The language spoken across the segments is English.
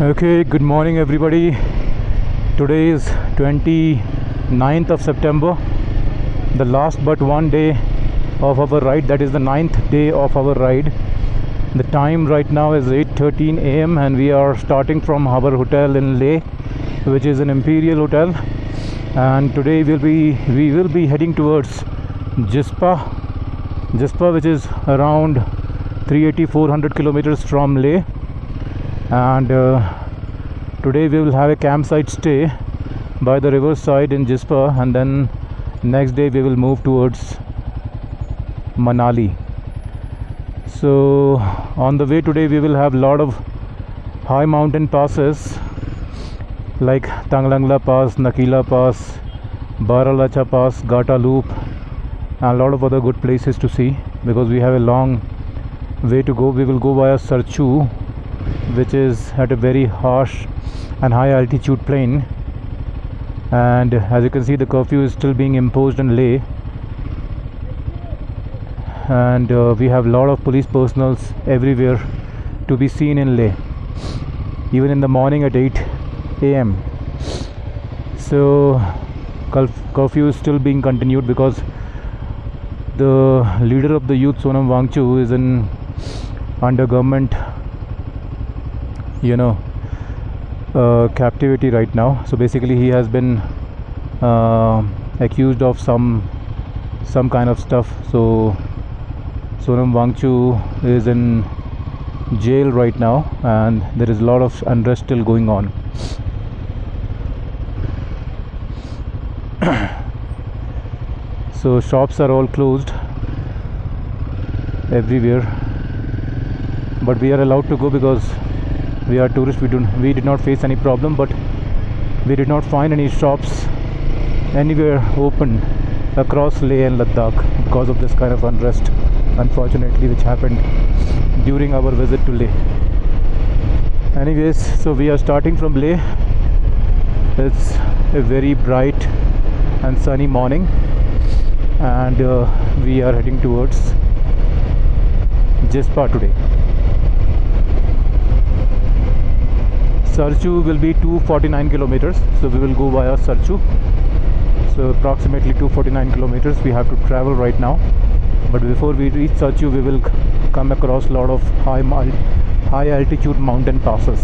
Okay, good morning everybody. Today is 29th of September, the last but one day of our ride. That is the 9th day of our ride. The time right now is 8:13 a.m. and we are starting from our hotel in Leh, which is an Imperial hotel. And today we will be heading towards Jispa, which is around 380-400 kilometers from Leh. And today we will have a campsite stay by the river side in Jispa, and then next day we will move towards Manali. So on the way today we will have lot of high mountain passes like Tanglangla Pass, Nakila Pass, Baralacha Pass, Gata Loop, and a lot of other good places to see because we have a long way to go. We will go via Sarchu, which is at a very harsh and high altitude plain, and as you can see the curfew is still being imposed in Leh, and we have a lot of police personals everywhere to be seen in Leh, even in the morning at 8 a.m. So curfew is still being continued because the leader of the youth, Sonam Wangchu, is under government captivity right now. So basically he has been accused of some kind of stuff. So Sonam Wangchu is in jail right now, and there is a lot of unrest still going on. So shops are all closed everywhere, but we are allowed to go because we are tourists. We did not face any problem, but we did not find any shops anywhere open across Leh and Ladakh because of this kind of unrest, unfortunately, which happened during our visit to Leh. Anyways, so we are starting from Leh. It's a very bright and sunny morning, and we are heading towards Jispa today. Sarchu will be 249 kilometers, so we will go via Sarchu. So approximately 249 kilometers we have to travel right now, but before we reach Sarchu we will come across a lot of high altitude mountain passes.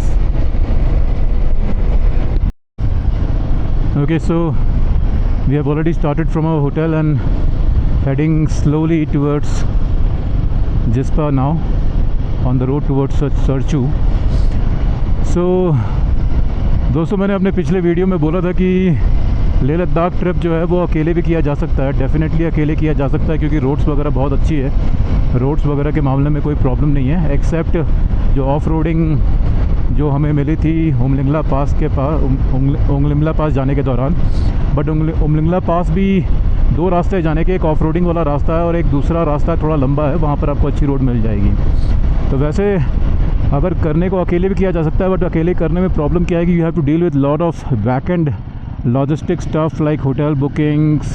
Okay, so we have already started from our hotel and heading slowly towards Jispa now, on the road towards Sarchu. तो दोस्तों, मैंने अपने पिछले video में बोला था कि Leh Ladakh trip जो है वो अकेले भी किया जा सकता है. डेफिनेटली अकेले किया जा सकता है क्योंकि रोड्स वगैरह बहुत अच्छी है. रोड्स वगैरह के मामले में कोई प्रॉब्लम नहीं है, एक्सेप्ट जो ऑफ रोडिंग जो हमें मिली थी उमलिंगला पास के पास, उमलिंगला पास जाने के दौरान. बट उमलिंगला पास भी दो रास्ते जाने के, एक ऑफ रोडिंग वाला रास्ता है और एक दूसरा रास्ता थोड़ा लंबा है, वहाँ पर आपको अच्छी रोड मिल जाएगी. तो वैसे अगर करने को अकेले भी किया जा सकता है, बट अकेले करने में प्रॉब्लम क्या है कि you have to deal with lot of back end logistic stuff like hotel bookings,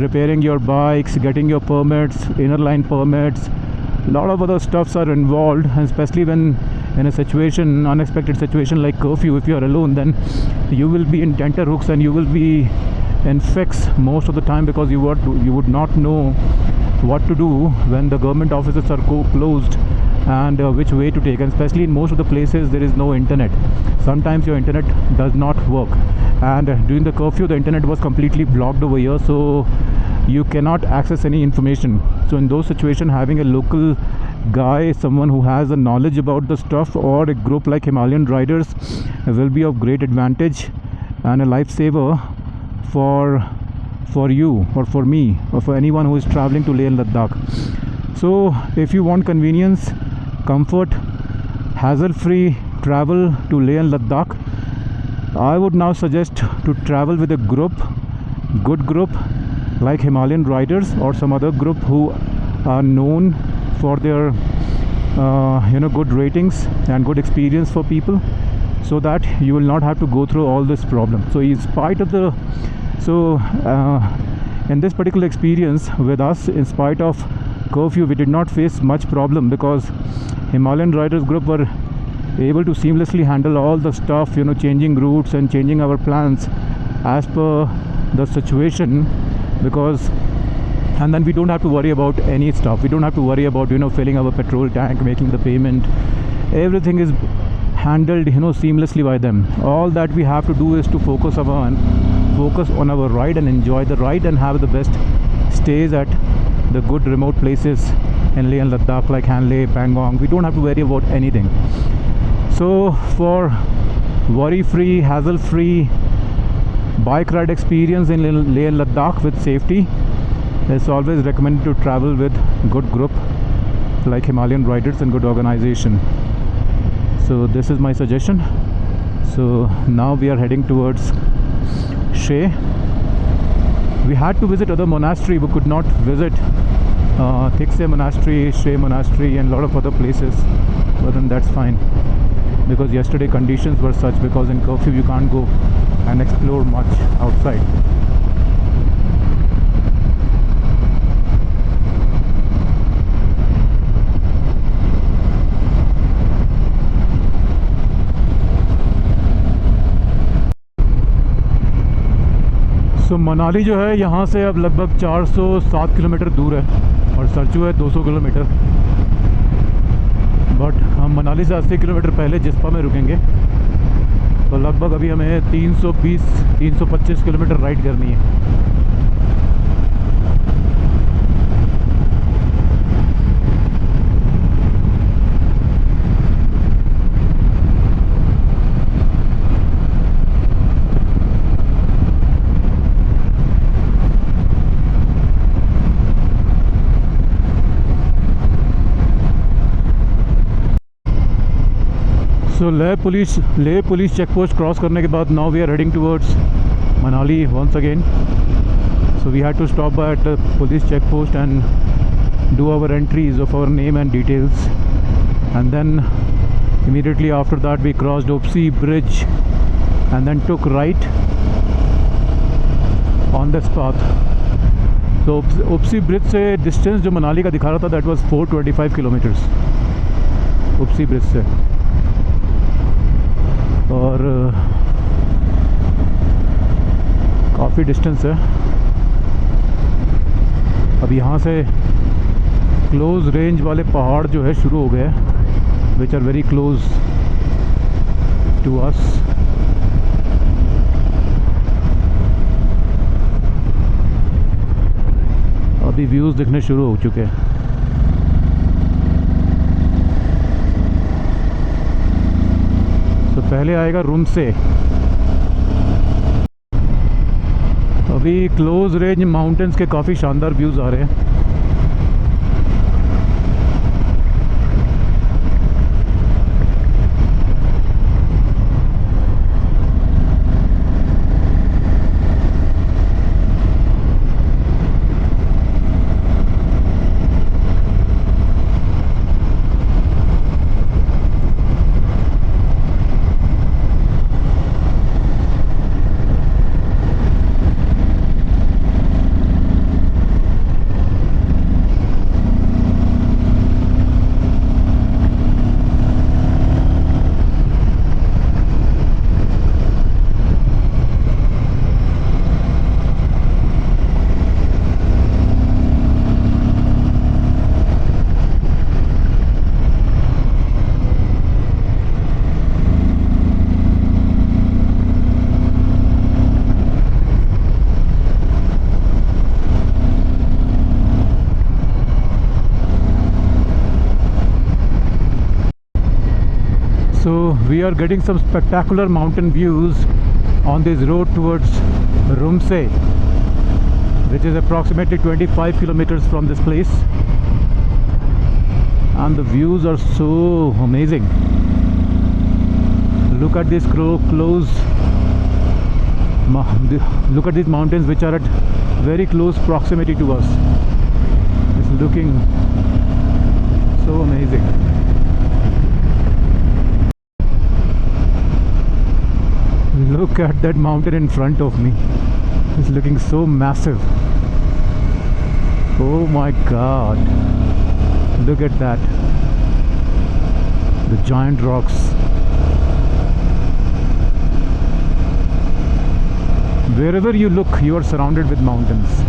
repairing your bikes, getting your permits, inner line permits. A lot of other stuffs are involved, and especially when in a unexpected situation like curfew, if you are alone, then you will be in tenterhooks and you will be in fix most of the time because you would not know what to do when the government offices are closed and which way to take. And especially in most of the places there is no internet. Sometimes your internet does not work, and during the curfew the internet was completely blocked over here, so you cannot access any information. So in those situations, having a local guy, someone who has a knowledge about the stuff, or a group like Himalayan Riders will be of great advantage and a lifesaver for you or for me or for anyone who is traveling to Leh and Ladakh. So if you want convenience, comfort, hassle-free travel to Leh and Ladakh, I would now suggest to travel with a good group like Himalayan Riders or some other group who are known for their good ratings and good experience for people, so that you will not have to go through all this problem. So in spite of in this particular experience with us, in spite of curfew, we did not face much problem because Himalayan Riders group were able to seamlessly handle all the stuff, you know, changing routes and changing our plans as per the situation. Because and then we don't have to worry about any stuff. We don't have to worry about, you know, filling our petrol tank, making the payment. Everything is handled, you know, seamlessly by them. All that we have to do is to focus on our ride and enjoy the ride and have the best stays at the good remote places in Leh and Ladakh, like Hanle, Pangong. We don't have to worry about anything. So for worry-free, hassle-free bike ride experience in Leh and Ladakh with safety, it's always recommended to travel with good group like Himalayan Riders and good organization. So this is my suggestion. So now we are heading towards Sheh. We had to visit other monastery. We could not visit Thiksey Monastery, Sheh Monastery and a lot of other places, but then that's fine, because yesterday conditions were such, because in curfew you can't go and explore much outside. तो मनाली जो है यहाँ से अब लगभग 407 kilometre दूर है और सरचू है 200 किलोमीटर। बट हम मनाली से 80 किलोमीटर पहले जिस्पा में रुकेंगे, तो लगभग अभी हमें 320-325 किलोमीटर राइड करनी है। So Leh police check post cross करने के बाद now we are heading towards Manali once again. So we had to stop by at the police check post and do our entries of our name and details, and then immediately after that we crossed Opsi Bridge and then took right on this path. So Opsi Bridge से distance जो मनाली का दिखा रहा था, that was 425 kilometers Opsi Bridge से। और काफ़ी distance है। अब यहाँ से क्लोज रेंज वाले पहाड़ जो है शुरू हो गए, which are very close to us. अभी व्यूज़ दिखने शुरू हो चुके हैं। तो पहले आएगा रुमसे। अभी क्लोज रेंज माउंटेन्स के काफ़ी शानदार व्यूज़ आ रहे हैं। So we are getting some spectacular mountain views on this road towards Rumse, which is approximately 25 kilometers from this place, and the views are so amazing. Look at this close. Look at these mountains which are at very close proximity to us. It's looking so amazing. Look at that mountain in front of me. It's looking so massive. Oh my god. Look at that. the giant rocks. Wherever you look, you are surrounded with mountains.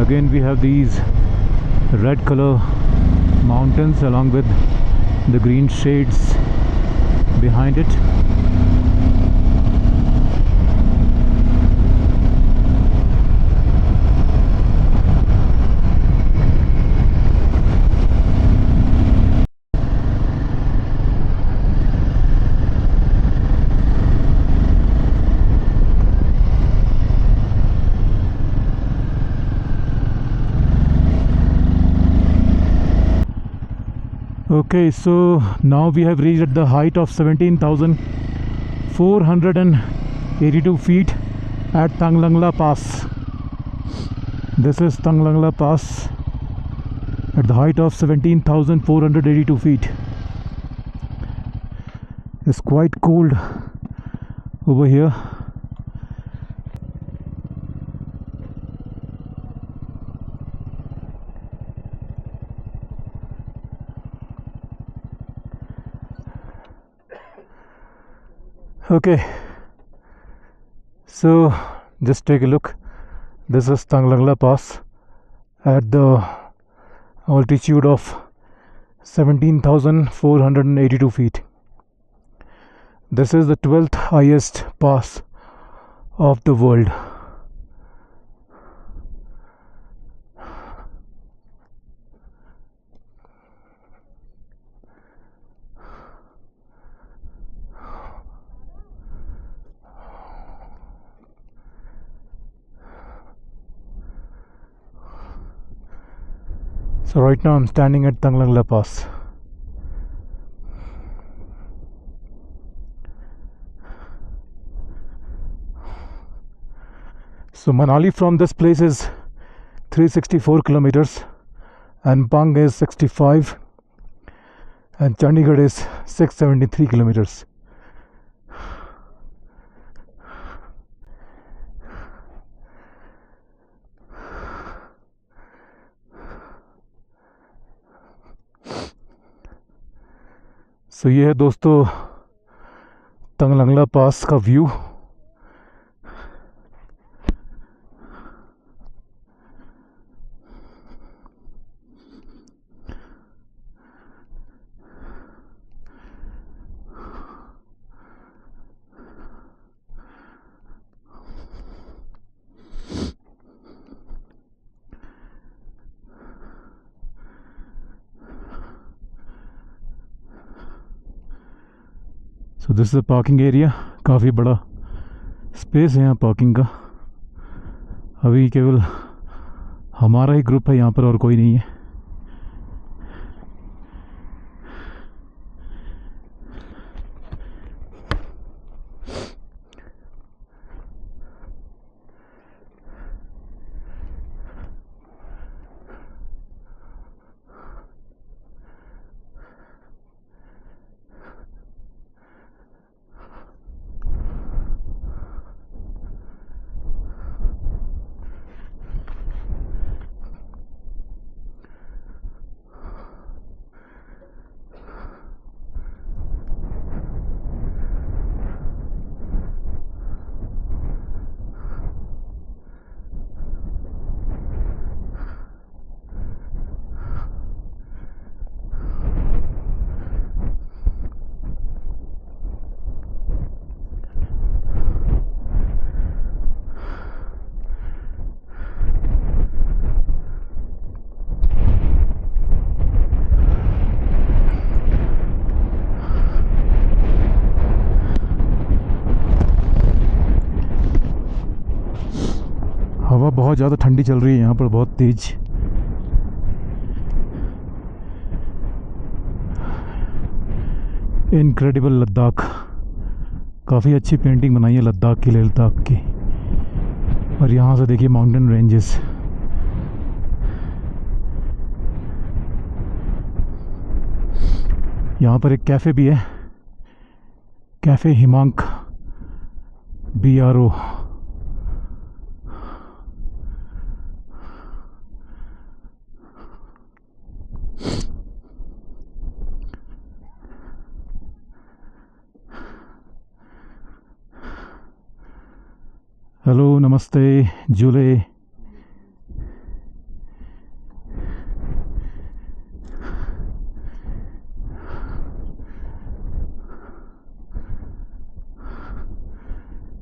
Again we have these red color mountains along with the green shades behind it. Okay, so now we have reached at the height of 17,482 feet at Tanglangla Pass. This is Tanglangla Pass at the height of 17,482 feet. It's quite cold over here. Okay, so just take a look. This is Tanglangla Pass at the altitude of 17,482 feet. This is the 12th highest pass of the world. So right now I'm standing at Tanglangla Pass. So Manali from this place is 364 kilometers and Bang is 65 and Chandigarh is 673 kilometers. तो ये है दोस्तों तंगलंगला पास का view. So this is parking area. काफ़ी बड़ा space है यहाँ parking का। अभी केवल हमारा ही ग्रुप है यहाँ पर और कोई नहीं है। हवा बहुत ज़्यादा ठंडी चल रही है यहाँ पर, बहुत तेज। इनक्रेडिबल लद्दाख। काफ़ी अच्छी पेंटिंग बनाई है लद्दाख की, लेह लद्दाख की। और यहाँ से देखिए माउंटेन रेंजेस। यहाँ पर एक कैफ़े भी है, कैफ़े हिमांक BRO। हेलो, नमस्ते, जुले।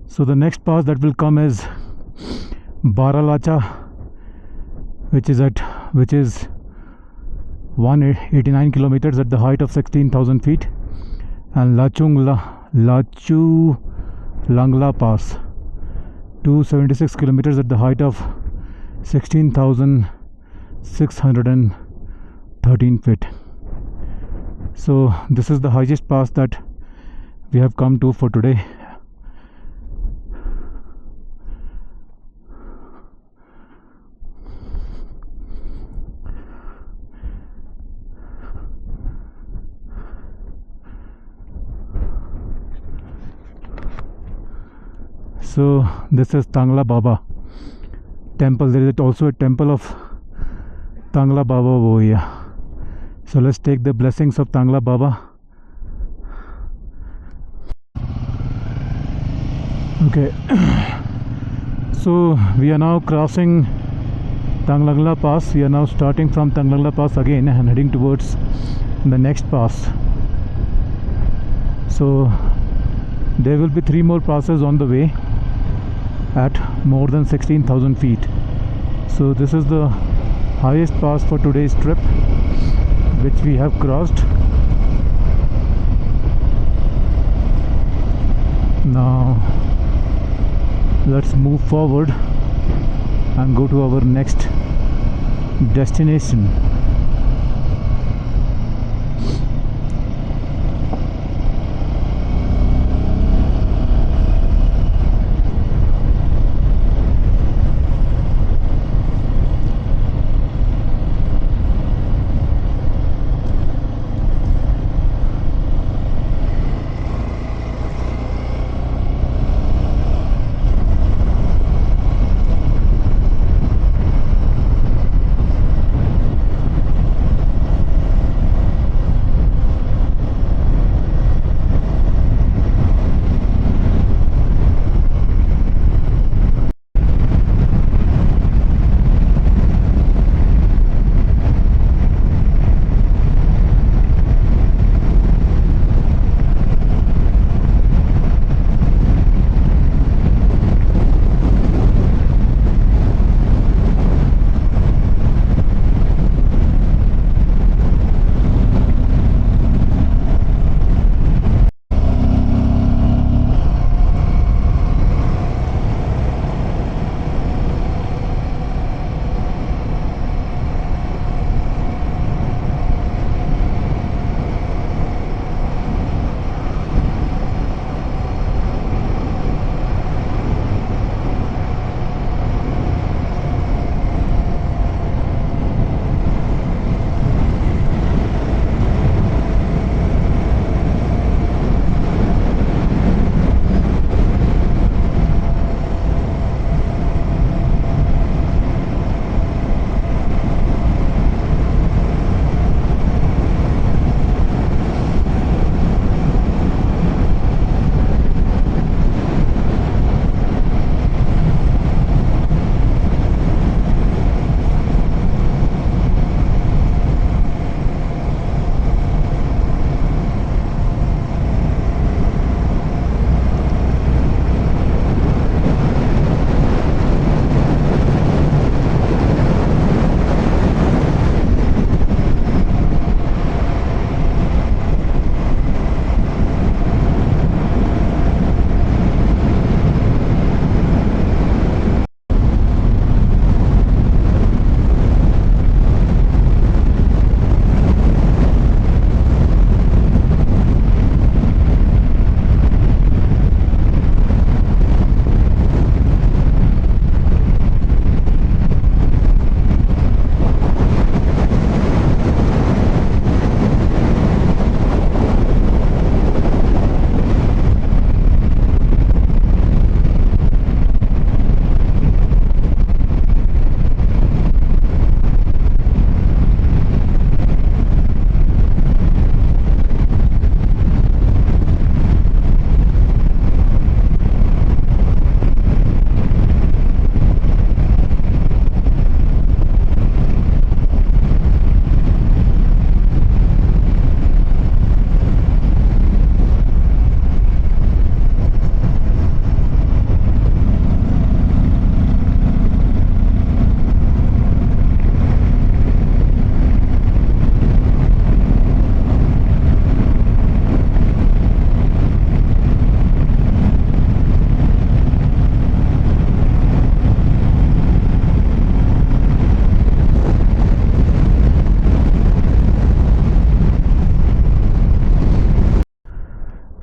So the next pass that will come is Baralacha, which is 189 kilometers at the height of 16,000 feet, and Lachu Langla Pass, 276 kilometers at the height of 16,613 feet. So this is the highest pass that we have come to for today. So this is Tangla Baba temple. There is also a temple of Tangla Baba over here. So let's take the blessings of Tangla Baba. Okay. So we are now crossing Tanglangla Pass. We are now starting from Tanglangla Pass again and heading towards the next pass. So there will be 3 more passes on the way at more than 16,000 feet. So this is the highest pass for today's trip, which we have crossed. Now let's move forward and go to our next destination.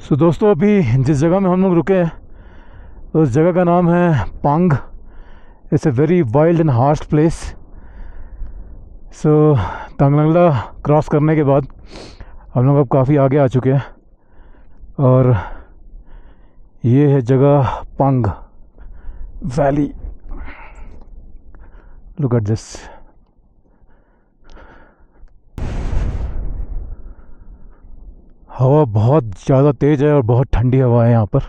सो दोस्तों, अभी जिस जगह में हम लोग रुके हैं उस जगह का नाम है Pang. It's a very wild and harsh place. So Tanglangla cross करने के बाद हम लोग अब काफ़ी आगे आ चुके हैं और ये है जगह पंग वैली। Look at this. हवा बहुत ज़्यादा तेज़ है और बहुत ठंडी हवा है यहाँ पर।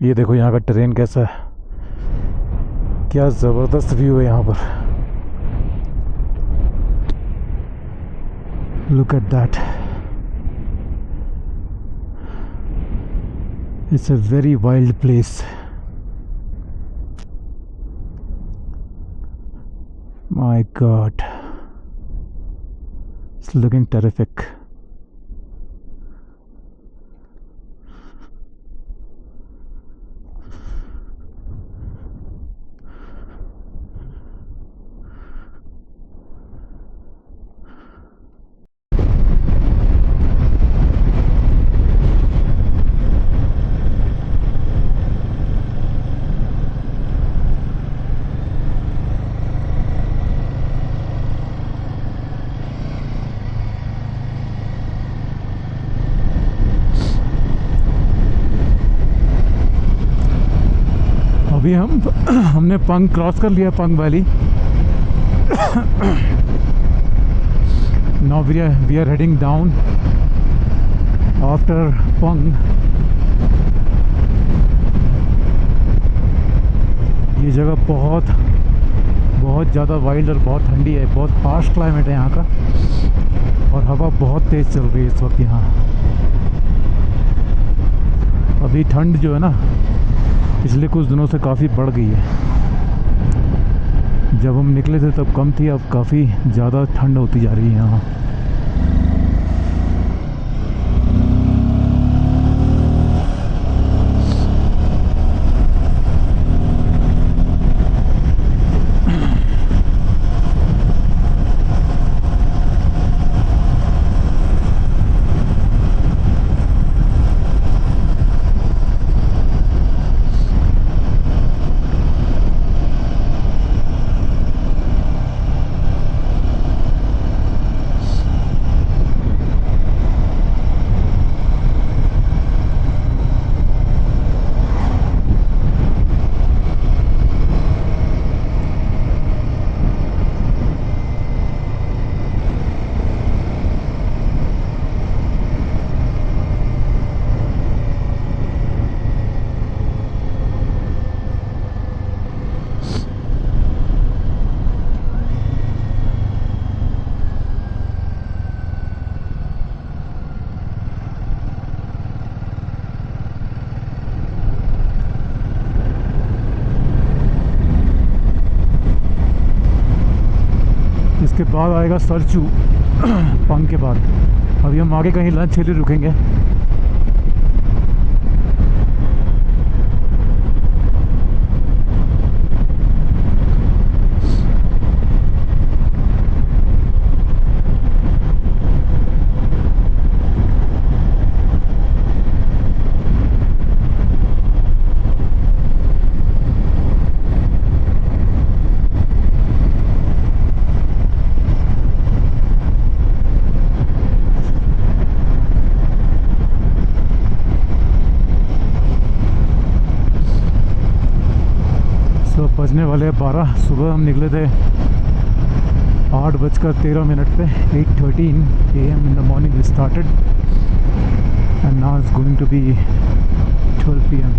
ये देखो यहाँ का ट्रेन कैसा है, क्या ज़बरदस्त व्यू है यहाँ पर। Look at that, it's a very wild place. My God, it's looking terrific. अभी हमने पंग क्रॉस कर लिया, Pang valley. Now we are heading down after Pang. ये जगह बहुत ज़्यादा वाइल्ड और बहुत ठंडी है, बहुत हार्श क्लाइमेट है यहाँ का और हवा बहुत तेज़ चल रही है इस वक्त यहाँ। अभी ठंड जो है ना पिछले कुछ दिनों से काफ़ी बढ़ गई है। जब हम निकले थे तब कम थी, अब काफ़ी ज़्यादा ठंड होती जा रही है यहाँ। इसके बाद आएगा सरचू पंग के बाद। अभी हम आगे कहीं लंच के लिए रुकेंगे। बजने वाले 12। सुबह हम निकले थे 8:13 पे। 8:13 AM in the morning we started and now it's going to be 12 PM.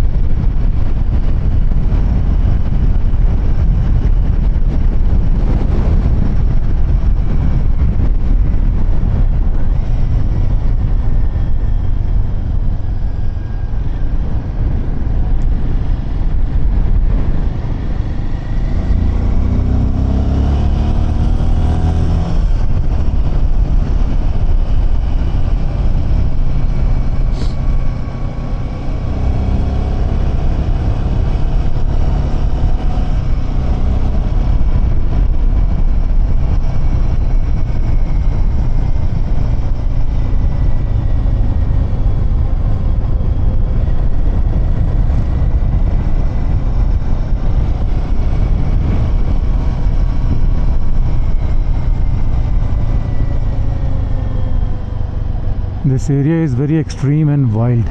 This area is very extreme and wild,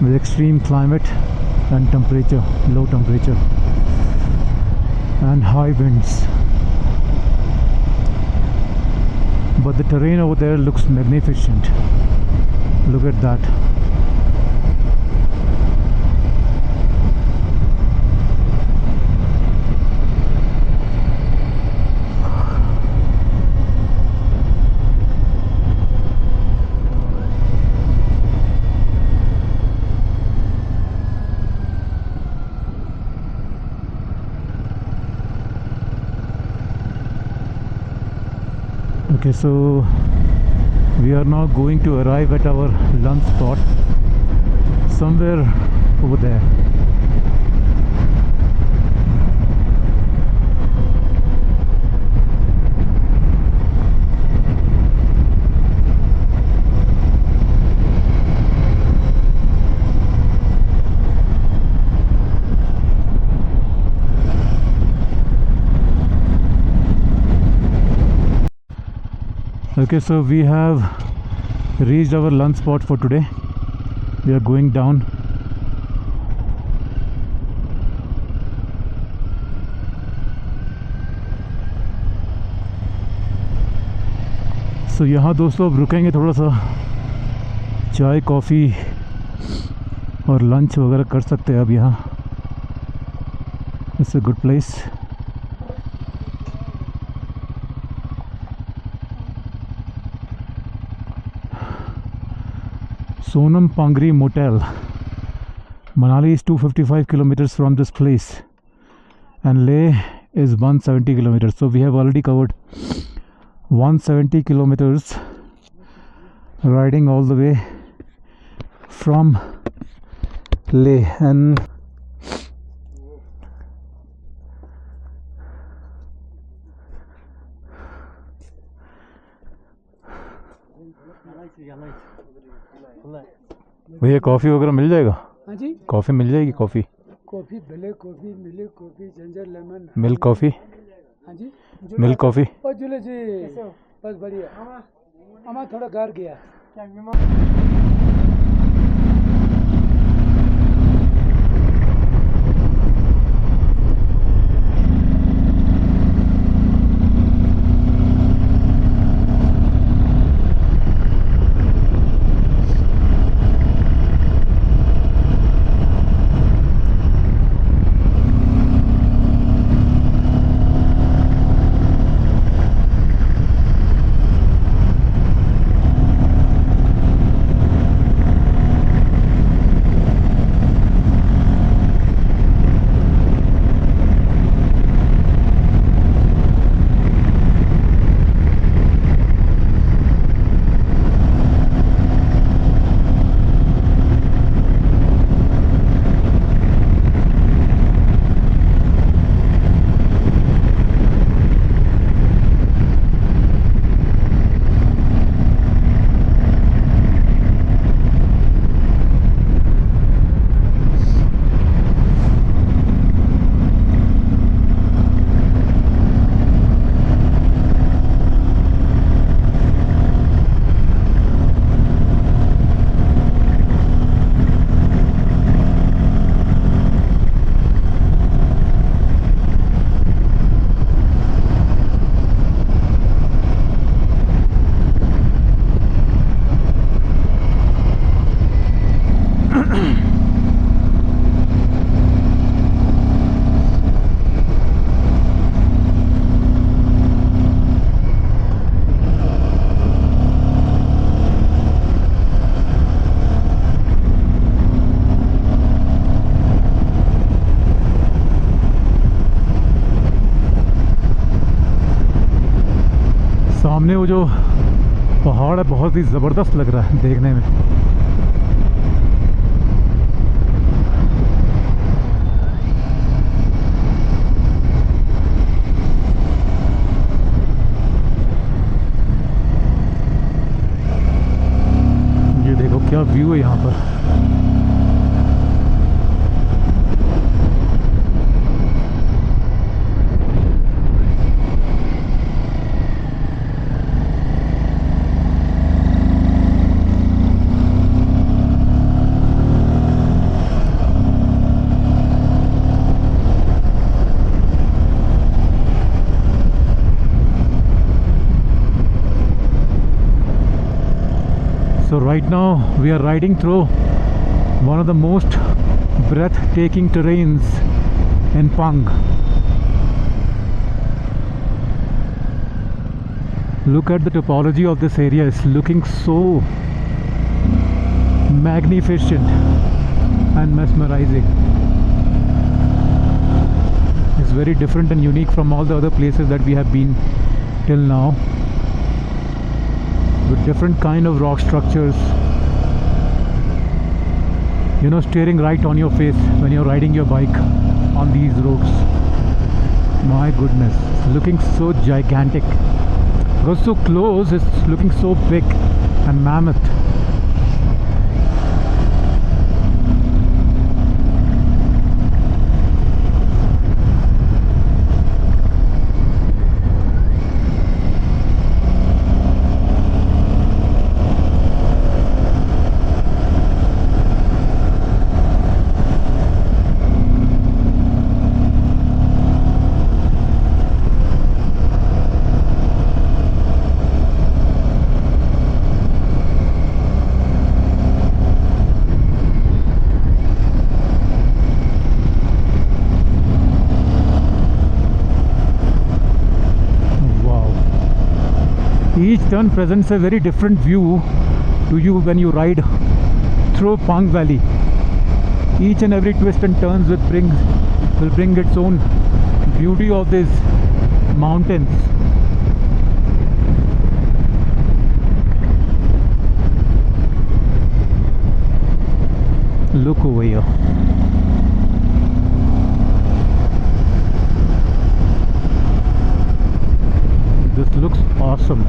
with extreme climate and temperature, low temperature and high winds. But the terrain over there looks magnificent. Look at that. Okay, so we are now going to arrive at our lunch spot somewhere over there. Okay, so we have reached our lunch spot for today. We are going down. So यहाँ दोस्तों अब रुकेंगे थोड़ा सा, चाय coffee और lunch वगैरह कर सकते हैं अब यहाँ. It's a good place. Sonam Pangri Motel. Manali is 255 kilometers from this place and Leh is 170 kilometers. So we have already covered 170 kilometers riding all the way from Leh. And भैया coffee वगैरह मिल जाएगा? हाँ जी, coffee मिल जाएगी? Coffee black coffee, milk coffee, ginger lemon. Milk coffee? हाँ जी, milk coffee. और जुले जी बस बढ़िया. हमारा थोड़ा घर गया. सामने वो जो पहाड़ है बहुत ही ज़बरदस्त लग रहा है देखने में. ये देखो क्या व्यू है यहाँ पर. Right now we are riding through one of the most breathtaking terrains in Pang. Look at the topology of this area. It's looking so magnificent and mesmerizing. It's very different and unique from all the other places that we have been till now, with different kind of rock structures, you know, staring right on your face when you're riding your bike on these roads. My goodness, it's looking so gigantic. Because so close, it's looking so big and mammoth. Each turn presents a very different view to you when you ride through Pang Valley. Each and every twist and turns will bring its own beauty of these mountains. Look over here. This looks awesome.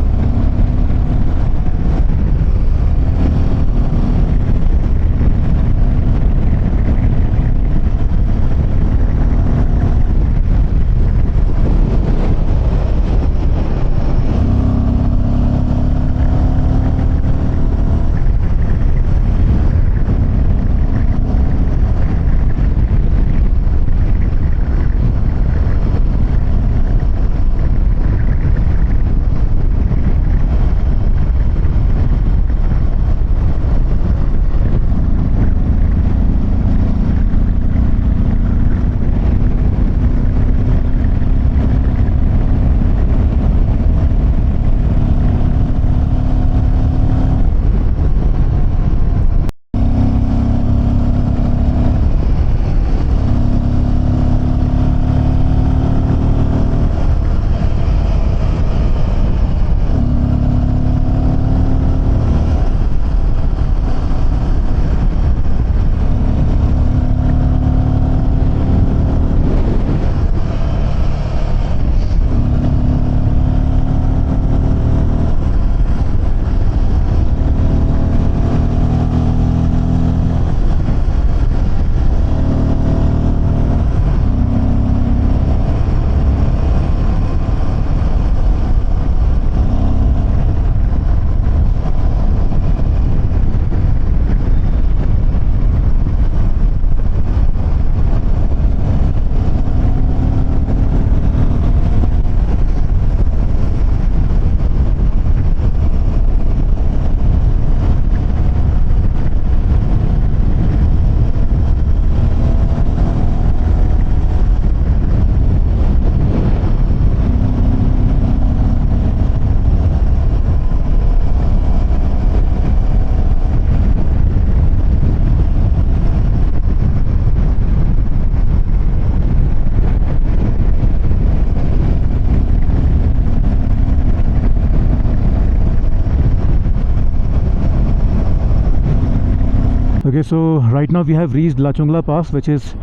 Okay, so right now we have reached Lachungla Pass, which is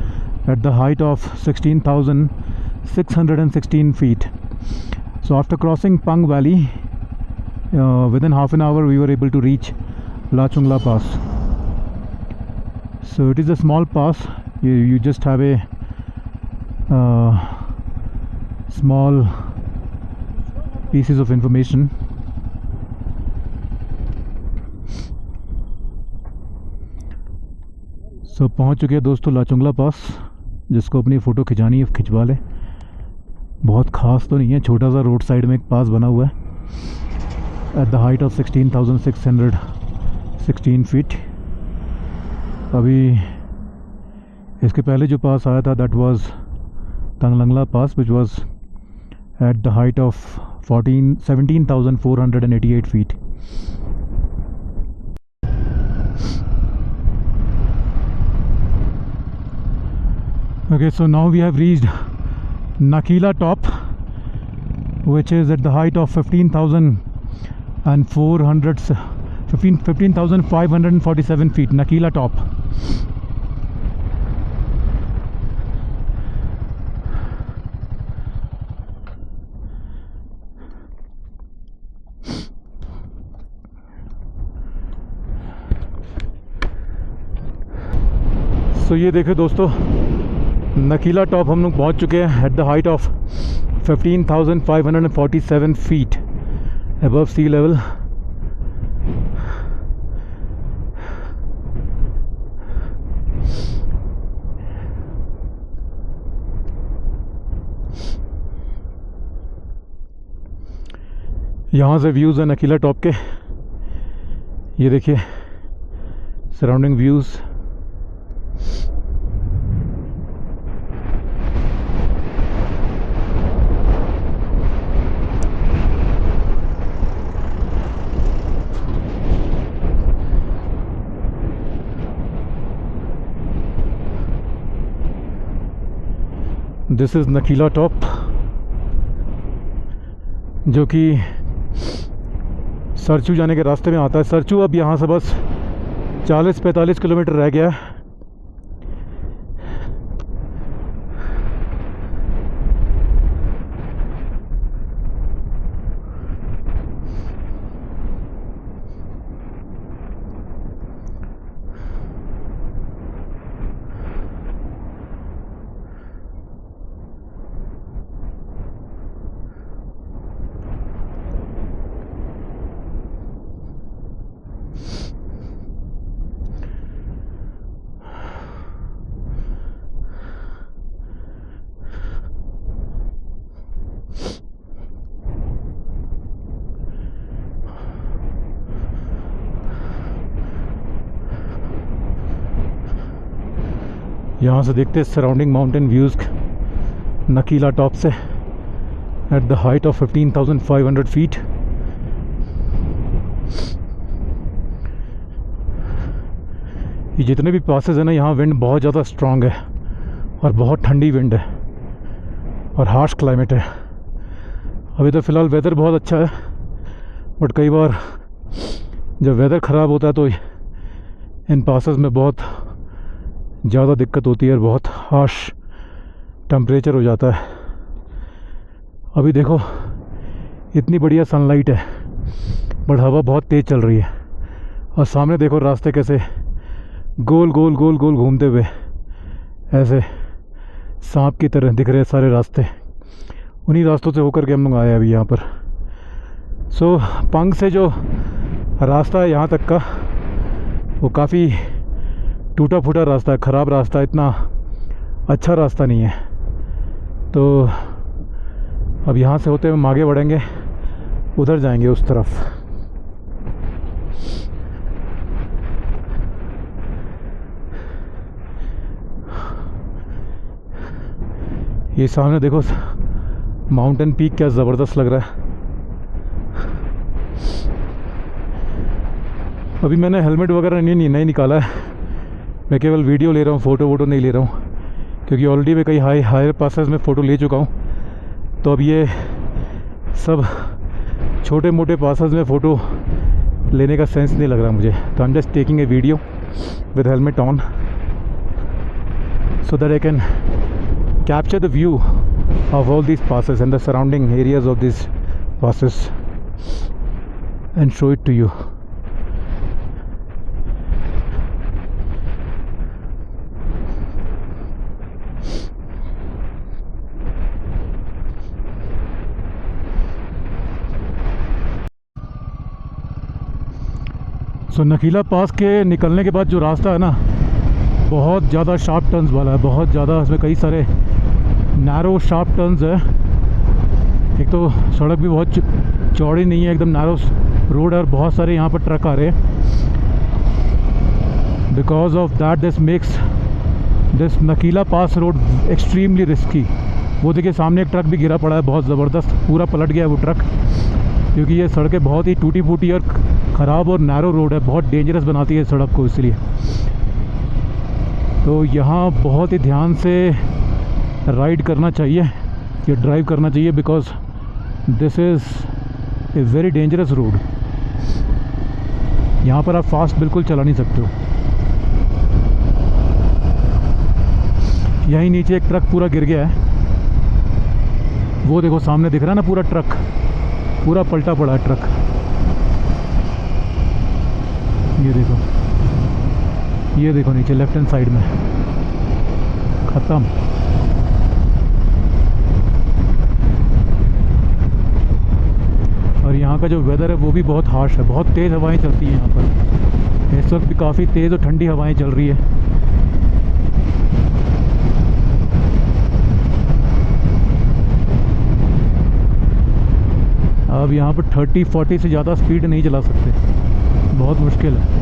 at the height of 16,616 feet. So after crossing Pang Valley, within half an hour we were able to reach Lachungla Pass. So it is a small pass. You just have a small pieces of information. So पहुंच चुके हैं दोस्तों लाचुंगला पास, जिसको अपनी photo खिंचानी है खिंचवा ले। बहुत ख़ास तो नहीं है, छोटा सा रोड साइड में एक पास बना हुआ है eight the height of 16,616 16 feet. अभी इसके पहले जो पास आया था that was Tanglang La pass which was at the height of 17,488 feet. Okay, so now we have reached Nakila top, which is at the height of 15,547 feet. Nakila top. तो ये देखो दोस्तों, नकीला टॉप हम लोग पहुँच चुके हैं eight the height of 15,547 feet above sea level. यहाँ से व्यूज़ है नकीला टॉप के, ये देखिए surrounding views. This is Nakeela top, जो कि सरचू जाने के रास्ते में आता है. सरचू अब यहाँ से बस 40-45 किलोमीटर रह गया है. यहाँ से देखते हैं surrounding mountain views Nakeela top से at the height of 15,500 feet. ये जितने भी पासेस हैं ना, यहाँ विंड बहुत ज़्यादा स्ट्रॉन्ग है और बहुत ठंडी विंड है और हार्श क्लाइमेट है. अभी तो फ़िलहाल वेदर बहुत अच्छा है, बट कई बार जब वेदर ख़राब होता है तो इन पासेस में बहुत ज़्यादा दिक्कत होती है और बहुत हार्श टेम्परेचर हो जाता है. अभी देखो इतनी बढ़िया सनलाइट है, बट हवा बहुत तेज़ चल रही है और सामने देखो रास्ते कैसे गोल गोल गोल गोल घूमते हुए ऐसे सांप की तरह दिख रहे हैं सारे रास्ते. उन्हीं रास्तों से होकर के हम लोग आए अभी यहाँ पर. सो पंग से जो रास्ता है यहाँ तक का, वो काफ़ी टूटा फूटा रास्ता है, ख़राब रास्ता है, इतना अच्छा रास्ता नहीं है. तो अब यहाँ से होते हुए हम आगे बढ़ेंगे, उधर जाएंगे उस तरफ. ये सामने देखो माउंटेन पीक क्या ज़बरदस्त लग रहा है. अभी मैंने हेलमेट वगैरह नहीं निकाला है, मैं केवल वीडियो ले रहा हूँ, फ़ोटो वोटो नहीं ले रहा हूँ, क्योंकि ऑलरेडी मैं कई हायर पासेस में फ़ोटो ले चुका हूँ. तो अब ये सब छोटे मोटे पासेस में फ़ोटो लेने का सेंस नहीं लग रहा मुझे. तो I am just taking a video with helmet on so that I can capture the view of all these passes and the surrounding areas of these passes and show it to you. सो नकीला पास के निकलने के बाद जो रास्ता है ना, बहुत ज़्यादा शार्प टर्न्स वाला है, बहुत ज़्यादा. इसमें कई सारे नैरो शार्प टर्न्स है. एक तो सड़क भी बहुत चौड़ी नहीं है, एकदम नैरो रोड है और बहुत सारे यहाँ पर ट्रक आ रहे हैं. Because of that this makes this Nakeela pass road extremely risky. वो देखिए सामने एक ट्रक भी गिरा पड़ा है, बहुत ज़बरदस्त, पूरा पलट गया है वो ट्रक, क्योंकि ये सड़कें बहुत ही टूटी फूटी और ख़राब और नैरो रोड है, बहुत डेंजरस बनाती है सड़क को, इसलिए तो यहाँ बहुत ही ध्यान से राइड करना चाहिए या ड्राइव करना चाहिए, because this is a very dangerous road. यहाँ पर आप फास्ट बिल्कुल चला नहीं सकते हो। यहीं नीचे एक ट्रक पूरा गिर गया है, वो देखो सामने दिख रहा है ना, पूरा ट्रक पूरा पलटा पड़ा है ट्रक, ये देखो नीचे लेफ्ट हैंड साइड में, ख़त्म। और यहाँ का जो वेदर है वो भी बहुत हार्श है, बहुत तेज़ हवाएं चलती हैं यहाँ पर। इस वक्त भी काफ़ी तेज़ और ठंडी हवाएं चल रही है। अब यहाँ पर 30-40 से ज़्यादा स्पीड नहीं चला सकते, बहुत मुश्किल है।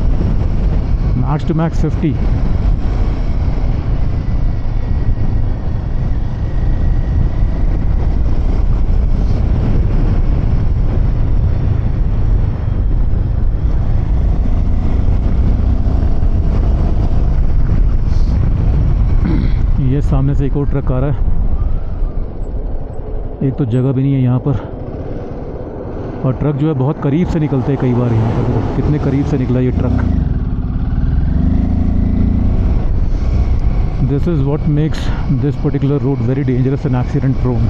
Max to max 50। ये सामने से एक और ट्रक आ रहा है, एक तो जगह भी नहीं है यहाँ पर, और ट्रक जो है बहुत करीब से निकलते हैं कई बार। यहाँ पर देखो कितने करीब से निकला ये truck. This is what makes this particular road very dangerous and accident prone.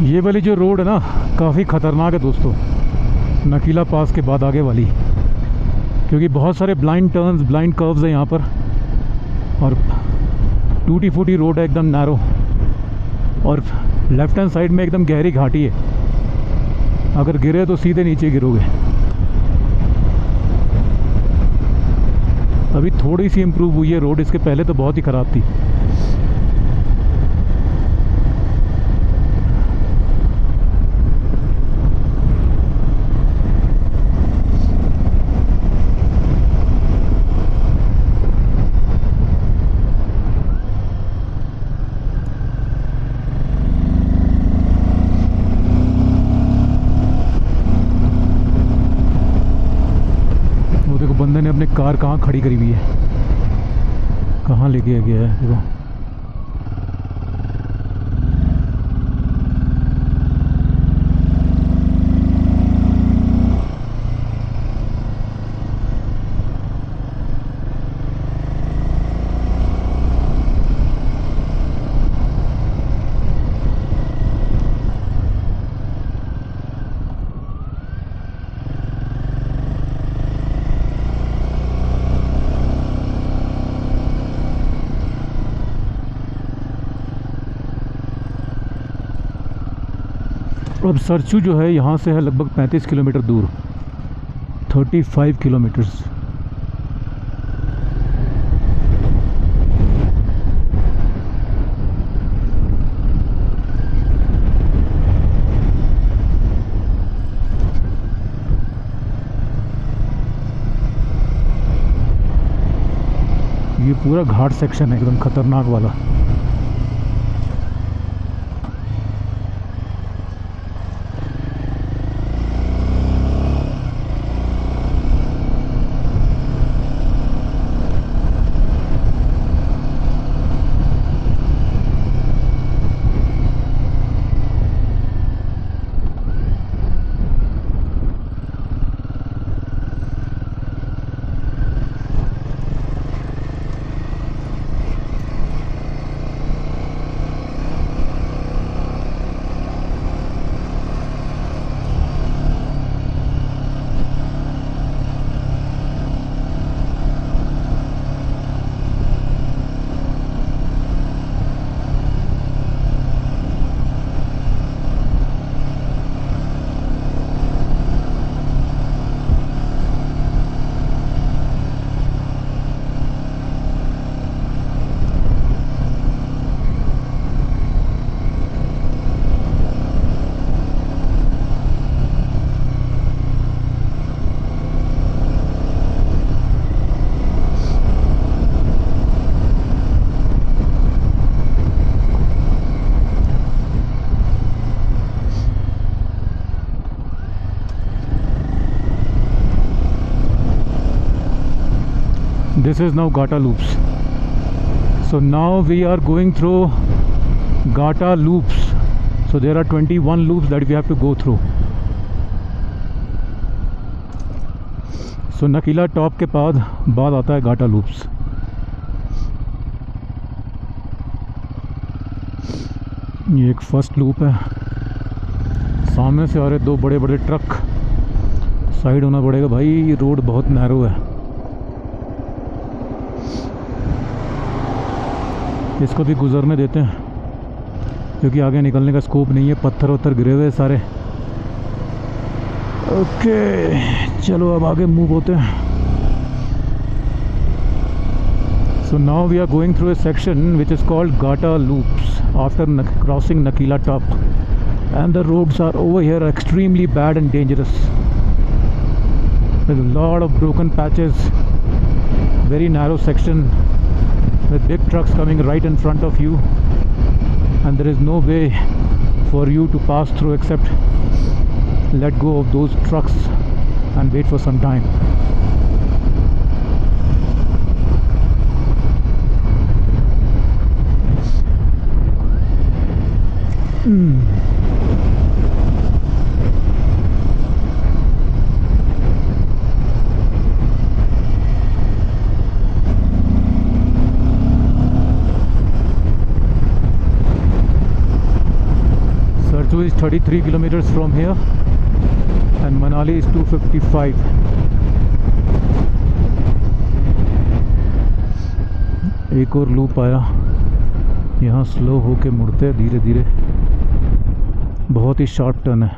ये वाली जो रोड है ना काफ़ी ख़तरनाक है दोस्तों, नकीला पास के बाद आगे वाली, क्योंकि बहुत सारे ब्लाइंड टर्न्स, ब्लाइंड कर्व्स हैं यहाँ पर, और टूटी फूटी रोड है, एकदम नैरो, और लेफ्ट हैंड साइड में एकदम गहरी घाटी है। अगर गिरे तो सीधे नीचे गिरोगे। अभी थोड़ी सी इम्प्रूव हुई है रोड, इसके पहले तो बहुत ही ख़राब थी। बंदे ने अपनी कार कहाँ खड़ी करी हुई है, कहाँ लेके गया है देखो। अब सरचू जो है यहाँ से है लगभग 35 किलोमीटर दूर, 35 किलोमीटर्स। ये पूरा घाट सेक्शन है एकदम खतरनाक वाला। This is now Gata loops. So now we are going through Gata loops. So there are 21 loops that we have to go through. So Nakila top के बाद आता है Gata loops. ये एक फर्स्ट लूप है. सामने से आ रहे दो बड़े बड़े ट्रक. साइड होना पड़ेगा भाई, रोड बहुत नैरो है. इसको भी गुजरने देते हैं क्योंकि आगे निकलने का स्कोप नहीं है. पत्थर वत्थर गिरे हुए सारे. ओके चलो अब आगे मूव होते हैं. So now we are going through a section which is called Gata loops after crossing Nakila top, and the roads are over here extremely bad and dangerous. There's a lot of broken patches, very narrow section with big trucks coming right in front of you, and there is no way for you to pass through except let go of those trucks and wait for some time. Sarchu is 33 kilometers from here and Manali is 255. एक और loop आया. यहाँ slow होके मुड़ते हैं धीरे धीरे. बहुत ही शार्प टर्न है.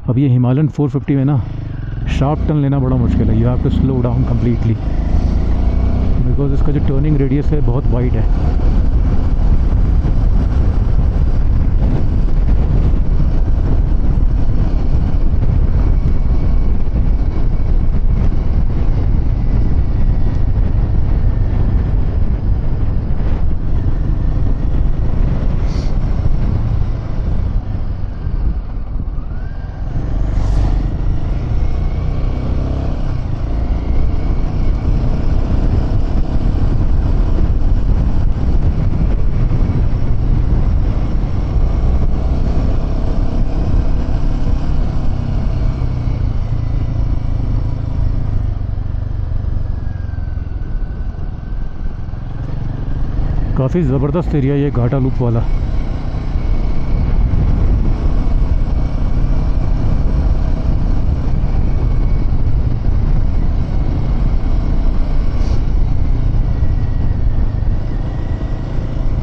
अब ये हिमालयन 450 में ना शार्प टर्न लेना बड़ा मुश्किल है. You have to slow down completely because इसका जो टर्निंग रेडियस है बहुत वाइड है. काफ़ी ज़बरदस्त एरिया ये घाटा लूप वाला.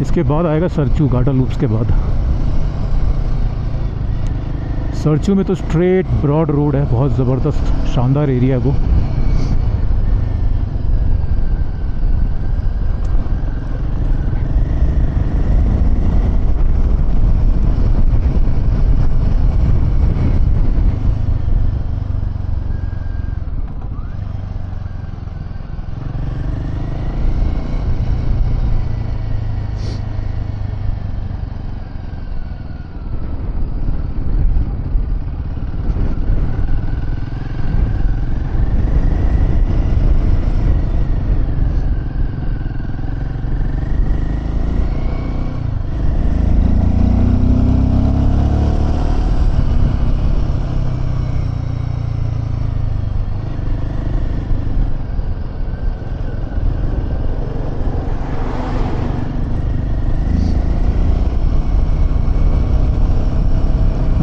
इसके बाद आएगा सरचू. घाटा लूप्स के बाद सरचू में तो स्ट्रेट ब्रॉड रोड है. बहुत ज़बरदस्त शानदार एरिया है वो.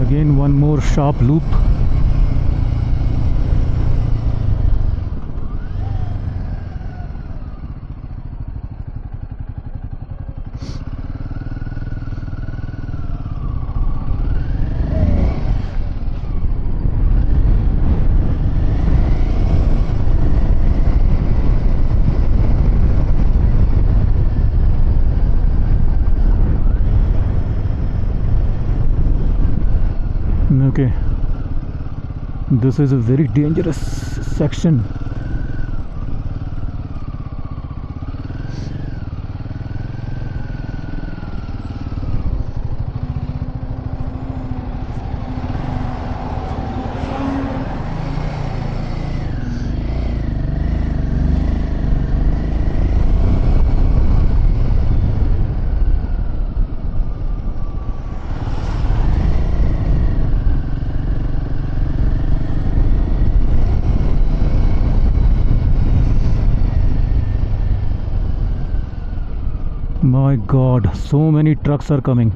Again one more sharp loop. Okay, this is a very dangerous section. My God, so many trucks are coming.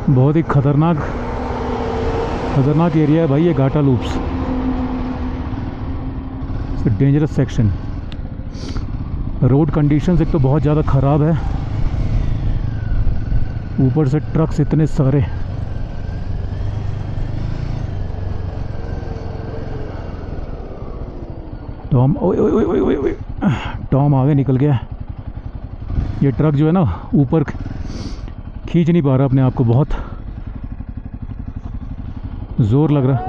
बहुत ही खतरनाक एरिया है भाई ये घाटा loops. It's a dangerous section. Road conditions एक तो बहुत ज़्यादा ख़राब है, ऊपर से ट्रक्स इतने सारे. टॉम ओए ओए ओए ओए ओए, टॉम आगे निकल गया. ये ट्रक जो है ना ऊपर खींच नहीं पा रहा अपने आप को, बहुत जोर लग रहा.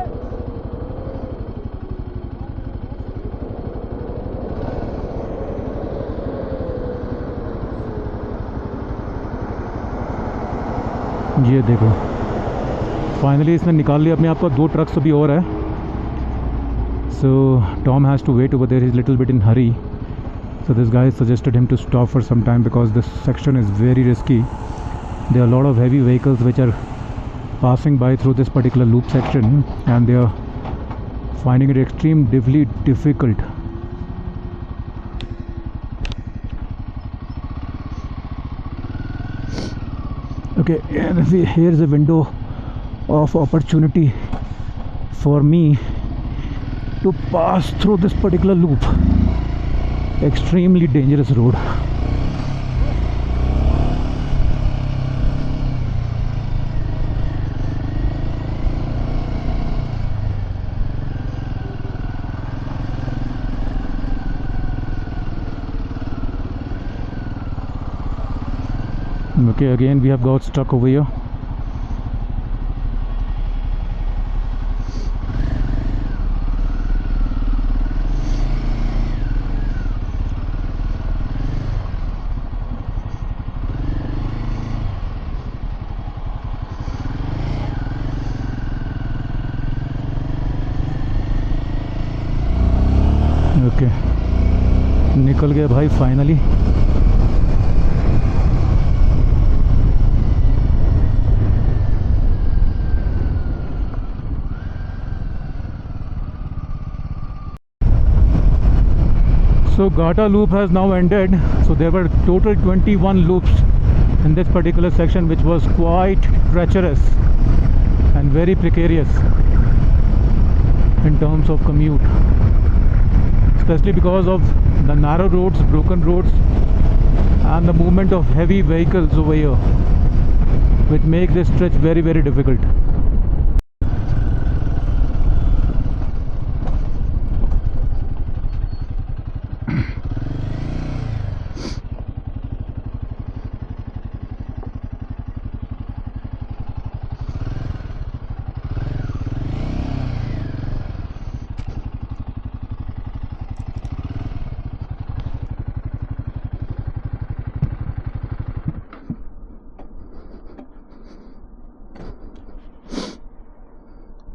ये देखो फाइनली इसने निकाल लिया अपने आप को. 2 ट्रक्स अभी और है. So Tom has to wait over there. Is little bit in hurry. So this guy suggested him to stop for some time because this section is very risky. There are a lot of heavy vehicles which are passing by through this particular loop section and they are finding it extremely difficult. Okay, and here's a window of opportunity for me to pass through this particular loop. Extremely dangerous road. Okay, again we have got stuck over here. Okay निकल गया भाई finally. So Gata loop has now ended. So there were total 21 loops in this particular section, which was quite treacherous and very precarious in terms of commute, especially because of the narrow roads, broken roads and the movement of heavy vehicles over here, which make this stretch very difficult.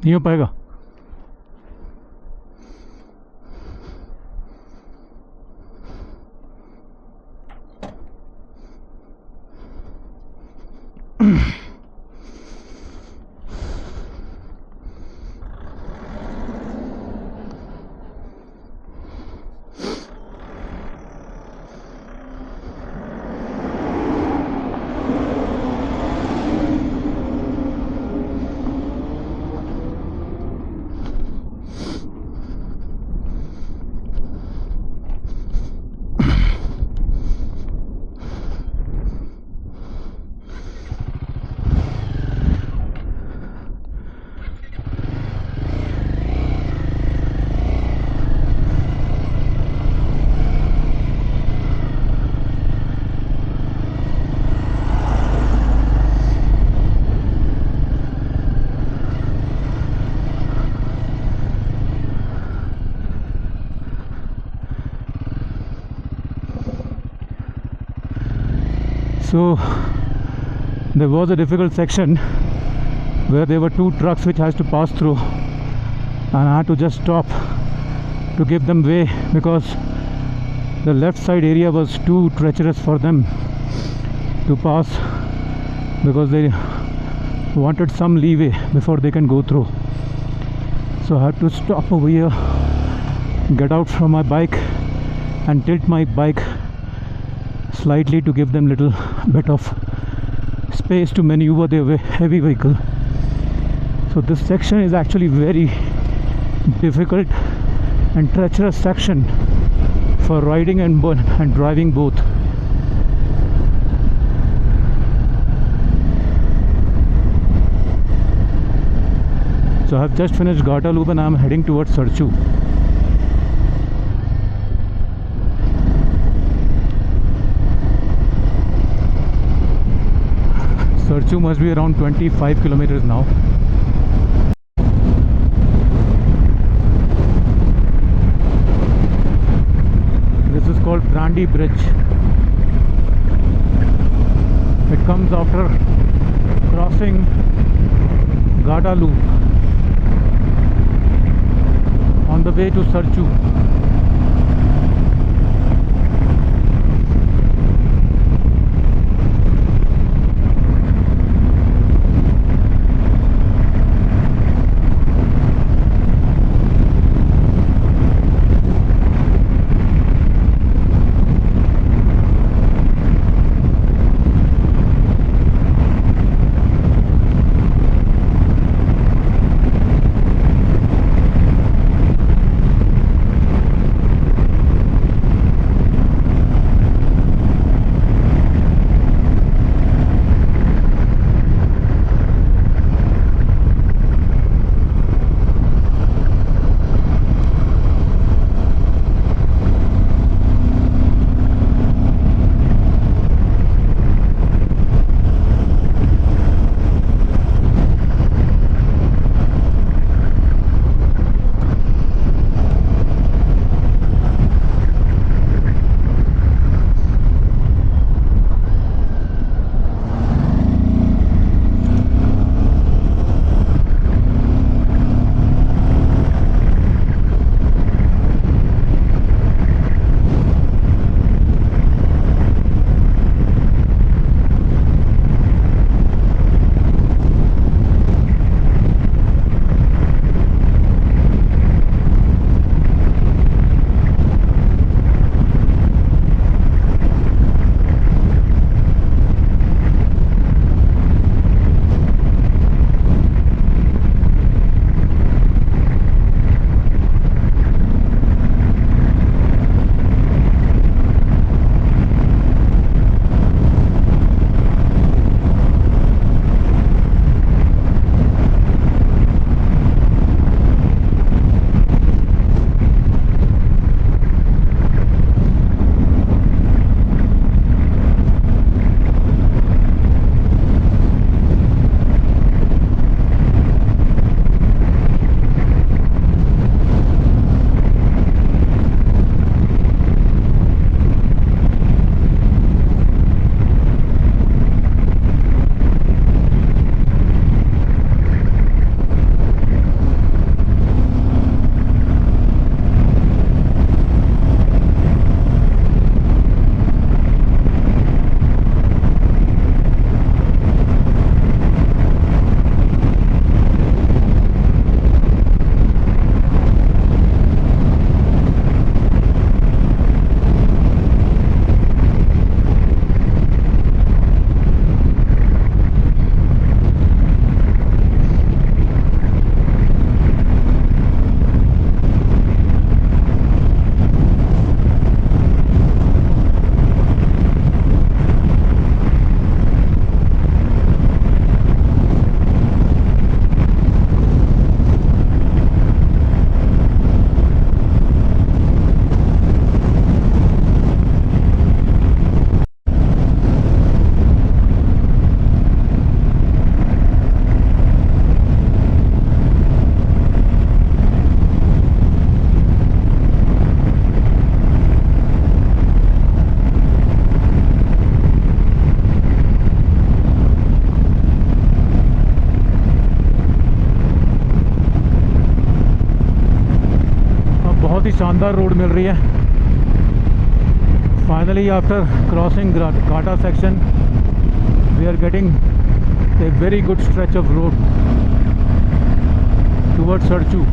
नहीं हो पाएगा. So there was a difficult section where there were 2 trucks which has to pass through, and I had to just stop to give them way because the left side area was too treacherous for them to pass, because they wanted some leeway before they can go through. So I have to stop over here, get out from my bike and tilt my bike slightly to give them little bit of space to maneuver their heavy vehicle. So this section is actually very difficult and treacherous section for riding and driving both. So I have just finished Gata Loop and I am heading towards Sarchu. Sarchu must be around 25 kilometers now. This is called Prandi Bridge. It comes after crossing Gata Loop on the way to Sarchu. बहुत ही शानदार road मिल रही है. Finally, after crossing Gata section, we are getting a very good stretch of road towards Sarchu.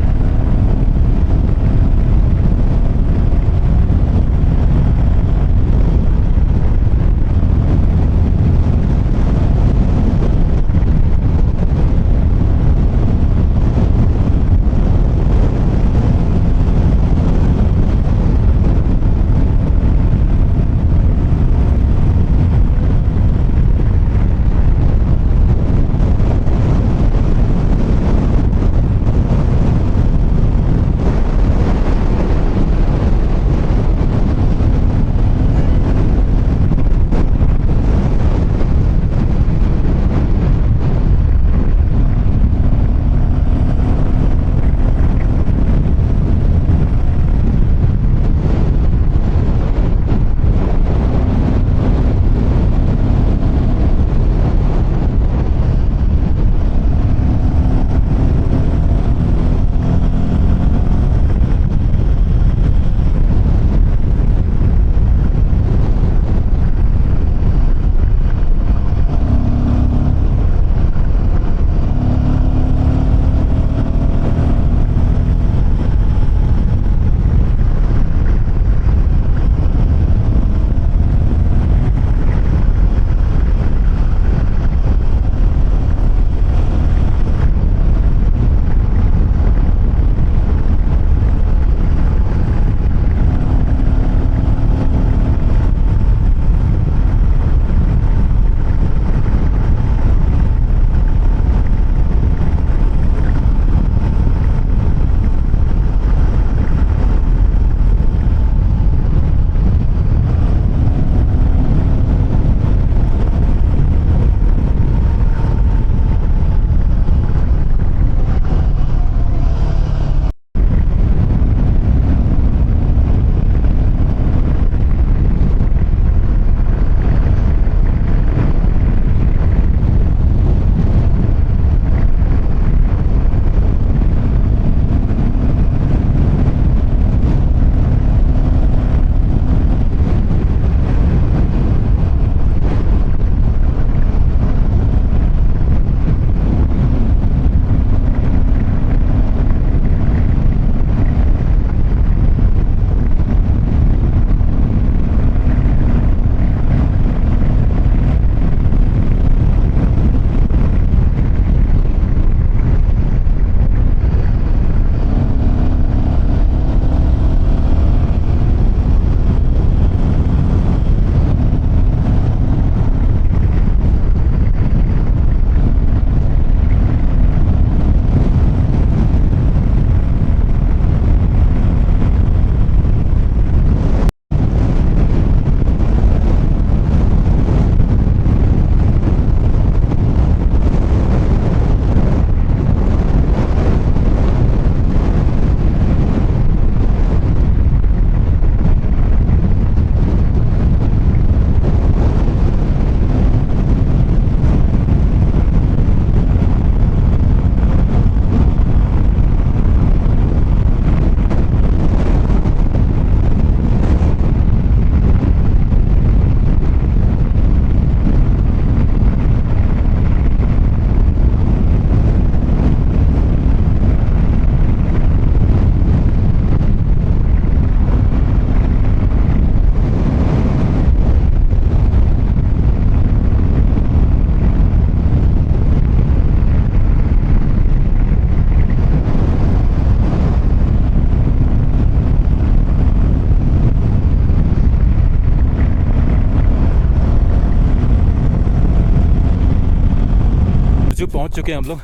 पहुंच चुके हैं हम लोग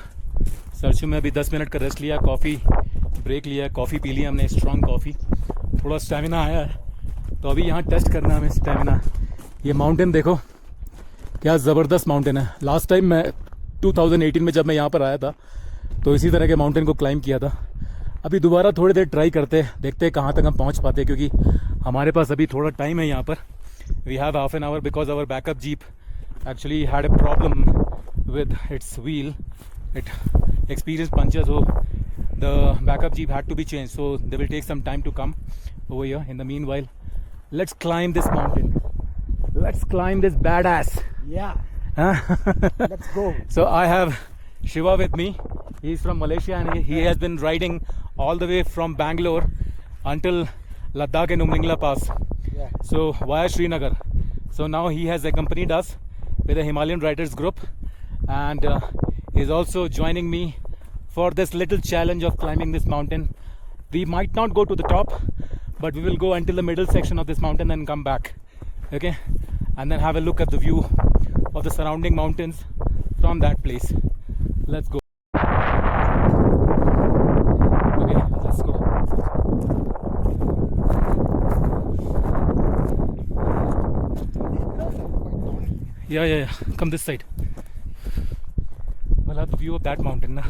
सरचू में। अभी 10 मिनट का रेस्ट लिया, कॉफ़ी ब्रेक लिया, कॉफ़ी पी लिया हमने, स्ट्रॉन्ग कॉफ़ी, थोड़ा स्टेमिना आया है। तो अभी यहाँ टेस्ट करना है हमें स्टेमिना। ये माउंटेन देखो क्या ज़बरदस्त माउंटेन है। लास्ट टाइम मैं 2018 में जब मैं यहाँ पर आया था तो इसी तरह के माउंटेन को क्लाइंब किया था। अभी दोबारा थोड़ी देर ट्राई करते हैं, देखते हैं कहाँ तक हम पहुँच पाते हैं, क्योंकि हमारे पास अभी थोड़ा टाइम है यहाँ पर। We have half an hour because our backup jeep actually had a problem with its wheel. It experienced punctures, so the backup jeep had to be changed, so they will take some time to come over here. In the meanwhile, let's climb this mountain. Let's climb this badass. Yeah. Let's go. So I have Shiva with me. He's from Malaysia and he has been riding all the way from Bangalore until Ladakh and Umlingla Pass. Yeah. So via Srinagar. So now he has accompanied us with a Himalayan Riders group, and is also joining me for this little challenge of climbing this mountain. We might not go to the top, but we will go until the middle section of this mountain and come back. Okay, and then have a look at the view of the surrounding mountains from that place. Let's go. Okay, let's go. Yeah. Come this side. We'll have the view of that mountain, na?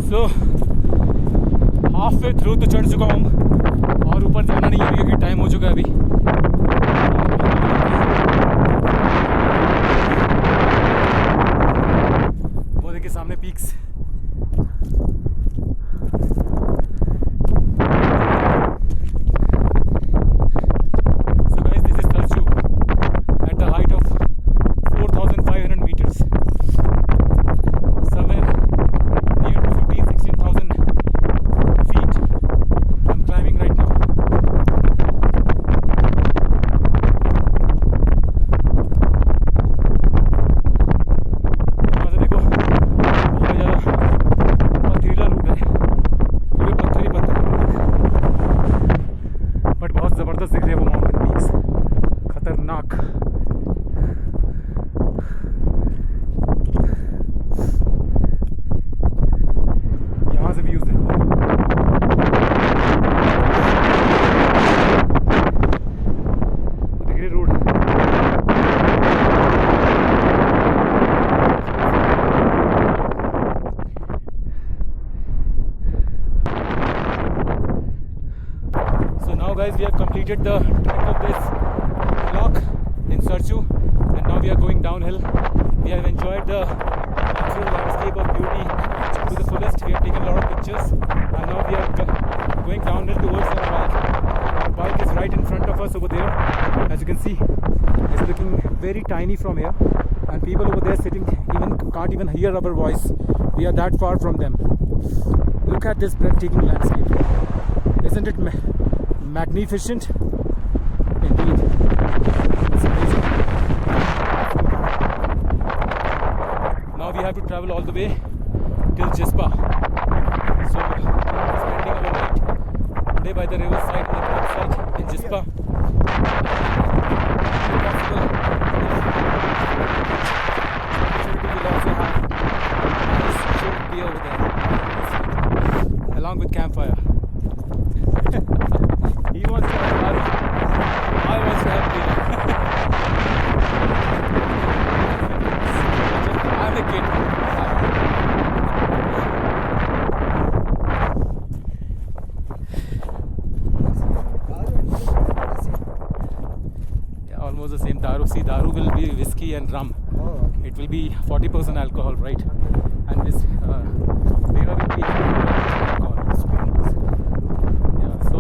So half way through तो चढ़ चुका हूँ और ऊपर जाना नहीं है क्योंकि टाइम हो चुका है अभी। वो देखिए सामने peaks. guys, we have completed the trek of this block in Sarchu, and now we are going downhill. We have enjoyed the natural landscape of beauty to the fullest. We have taken a lot of pictures, and now we are going downhill towards our bike. Our bike is right in front of us over there. As you can see, it's looking very tiny from here, and people over there sitting can't even hear our voice. We are that far from them. Look at this breathtaking landscape. Isn't it magnificent? Indeed. It's amazing. Now we have to travel all the way till Jispa. So spending our night today by the riverside in the campsite in Jispa. We will also have nice chilled beer over there, along with campfire. He wants to have fun. I want to have beer. I'm a kid. Yeah, almost the same. Daru. See, Daru will be whiskey and rum. It will be 40% alcohol, right? And this beer will be alcohol. Yeah, so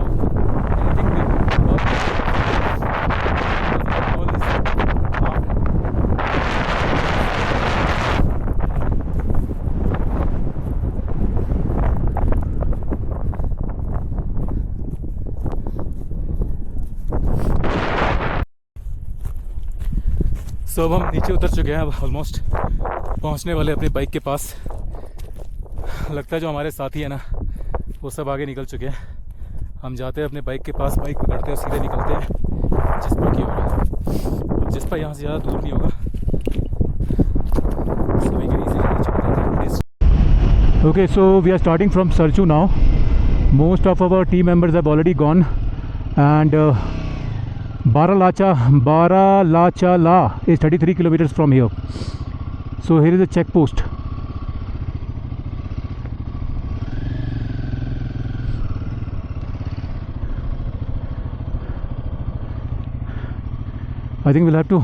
anything we all this So अब हम नीचे उतर चुके हैं, अब almost पहुंचने वाले अपने बाइक के पास. लगता है जो हमारे साथी है ना वो सब आगे निकल चुके हैं. हम जाते हैं अपने बाइक के पास, बाइक पकड़ते हैं और सीधे निकलते हैं जिस्पा की ओर. अब जिस्पा यहाँ से ज़्यादा दूर नहीं होगा. Okay, so we are starting from Sarchu now. Most of our team members have already gone, and Baralachala is 33 kilometers from here. So here is a checkpost. I think we'll have to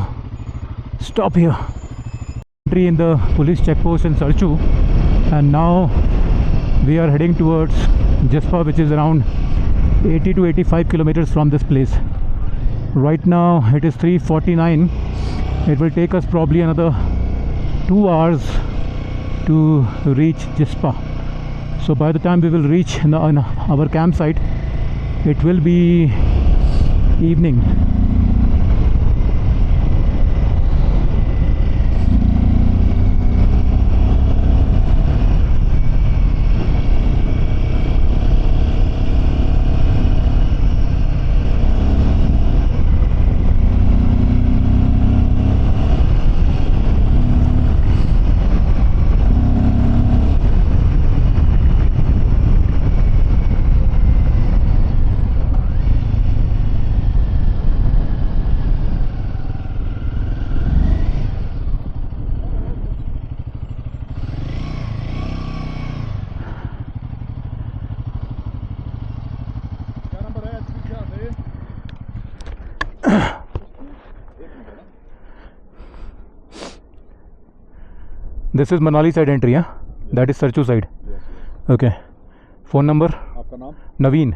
stop here. Entry in the police checkpost in Sarchu, and now we are heading towards Jispa, which is around 80 to 85 kilometers from this place. Right now it is 3:49. It will take us probably another 2 hours to reach Jispa. So by the time we will reach our campsite, it will be evening. This is Manali side entry, huh? Yes. That is Sarchu side. Yes, yes. Okay. Phone number? आपका नाम? नवीन.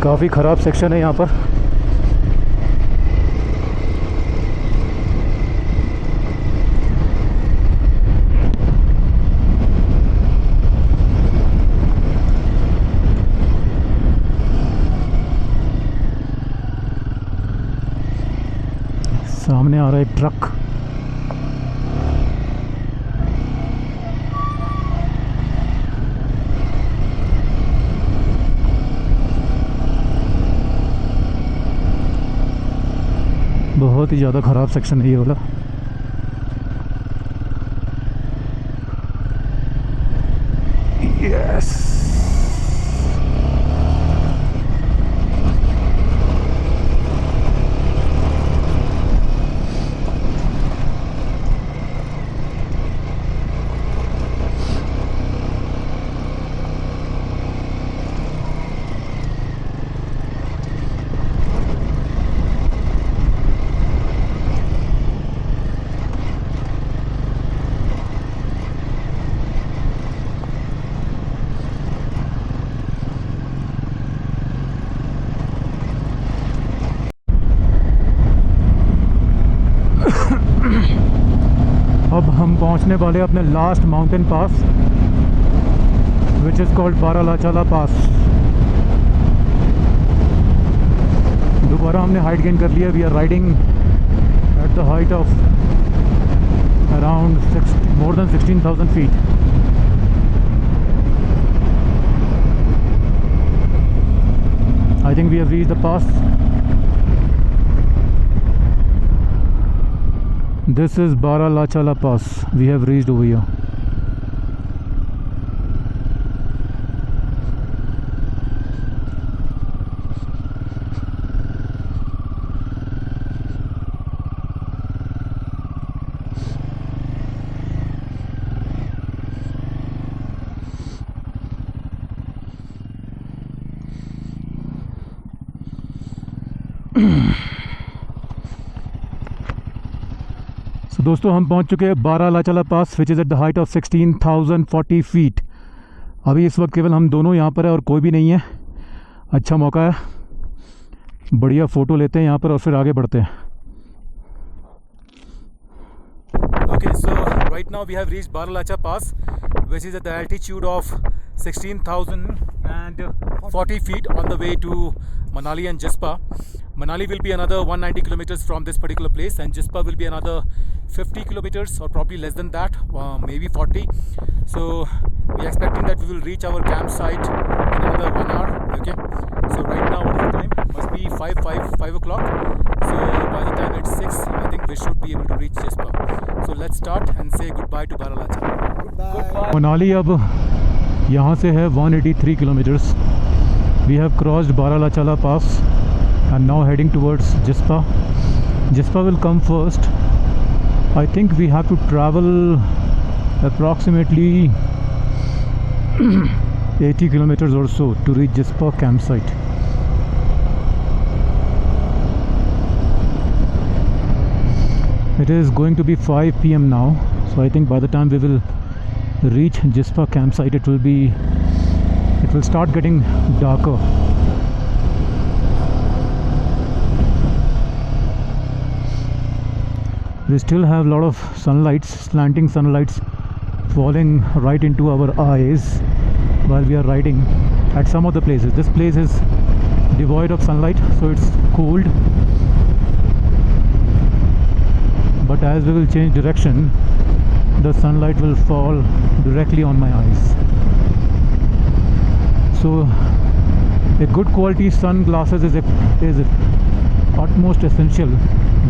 काफ़ी ख़राब section है यहाँ पर। सामने आ रहा है एक ट्रक। बहुत ही ज़्यादा ख़राब सेक्शन है ये वाला। यस, अब हम पहुंचने वाले अपने last mountain pass, which is called Baralachala pass. दोबारा हमने हाइट गेन कर लिया। We are riding at the height of around more than 16,000 feet. I think we have reached the pass. This is Baral-Achala Pass. We have reached over here. So, दोस्तों हम पहुंच चुके हैं Baralachala pass, which is at the height of 16,040 feet. अभी इस वक्त केवल हम दोनों यहाँ पर है और कोई भी नहीं है। अच्छा मौका है, बढ़िया फ़ोटो लेते हैं यहाँ पर और फिर आगे बढ़ते हैं। Okay, so right now we have reached Baralacha Pass, which is at the altitude of 16,040 feet on the way to Manali and Jispa. Manali will be another 190 kilometers from this particular place, and Jispa will be another 50 kilometers or probably less than that, maybe 40. So we are expecting that we will reach our campsite in another 1 hour. Okay, so right now what is the time? Must be 5 o'clock. So by the time it's 6, I think we should be able to reach Jispa. So let's start and say goodbye to Baralacha. Goodbye. Manali अब यहाँ से है 183 kilometers. We have crossed Baralachala Pass and now heading towards Jispa. Jispa will come first. I think we have to travel approximately 80 kilometers or so to reach Jispa campsite. It is going to be 5 PM now, so I think by the time we will reach Jispa campsite it will start getting darker. We still have a lot of sunlights, slanting sunlights falling right into our eyes while we are riding at some of the places. This place is devoid of sunlight, so it's cold. But as we will change direction, the sunlight will fall directly on my eyes. So a good quality sunglasses is utmost essential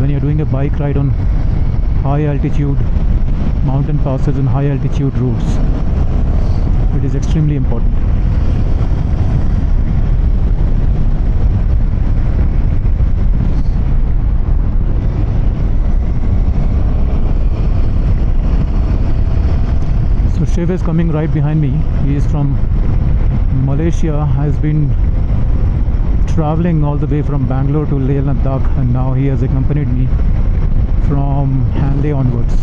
when you're doing a bike ride on high altitude mountain passes and high altitude roads. It is extremely important. So Shiv is coming right behind me. He is from Malaysia, has been traveling all the way from Bangalore to Leh Ladakh, and now he has accompanied me from Hanle onwards.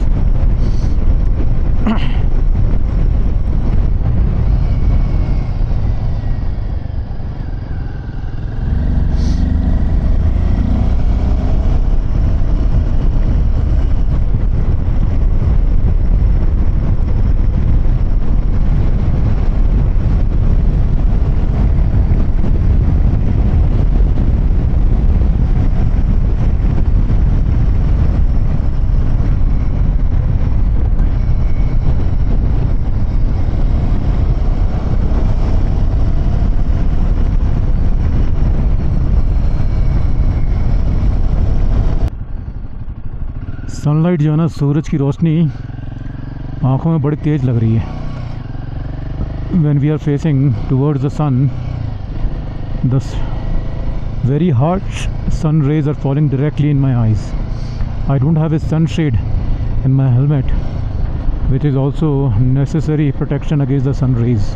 Sunlight जो है ना, सूरज की रोशनी आँखों में बड़ी तेज़ लग रही है. When we are facing towards the sun, the very harsh sun rays are falling directly in my eyes. I don't have a sunshade in my helmet, which is also necessary protection against the sun rays,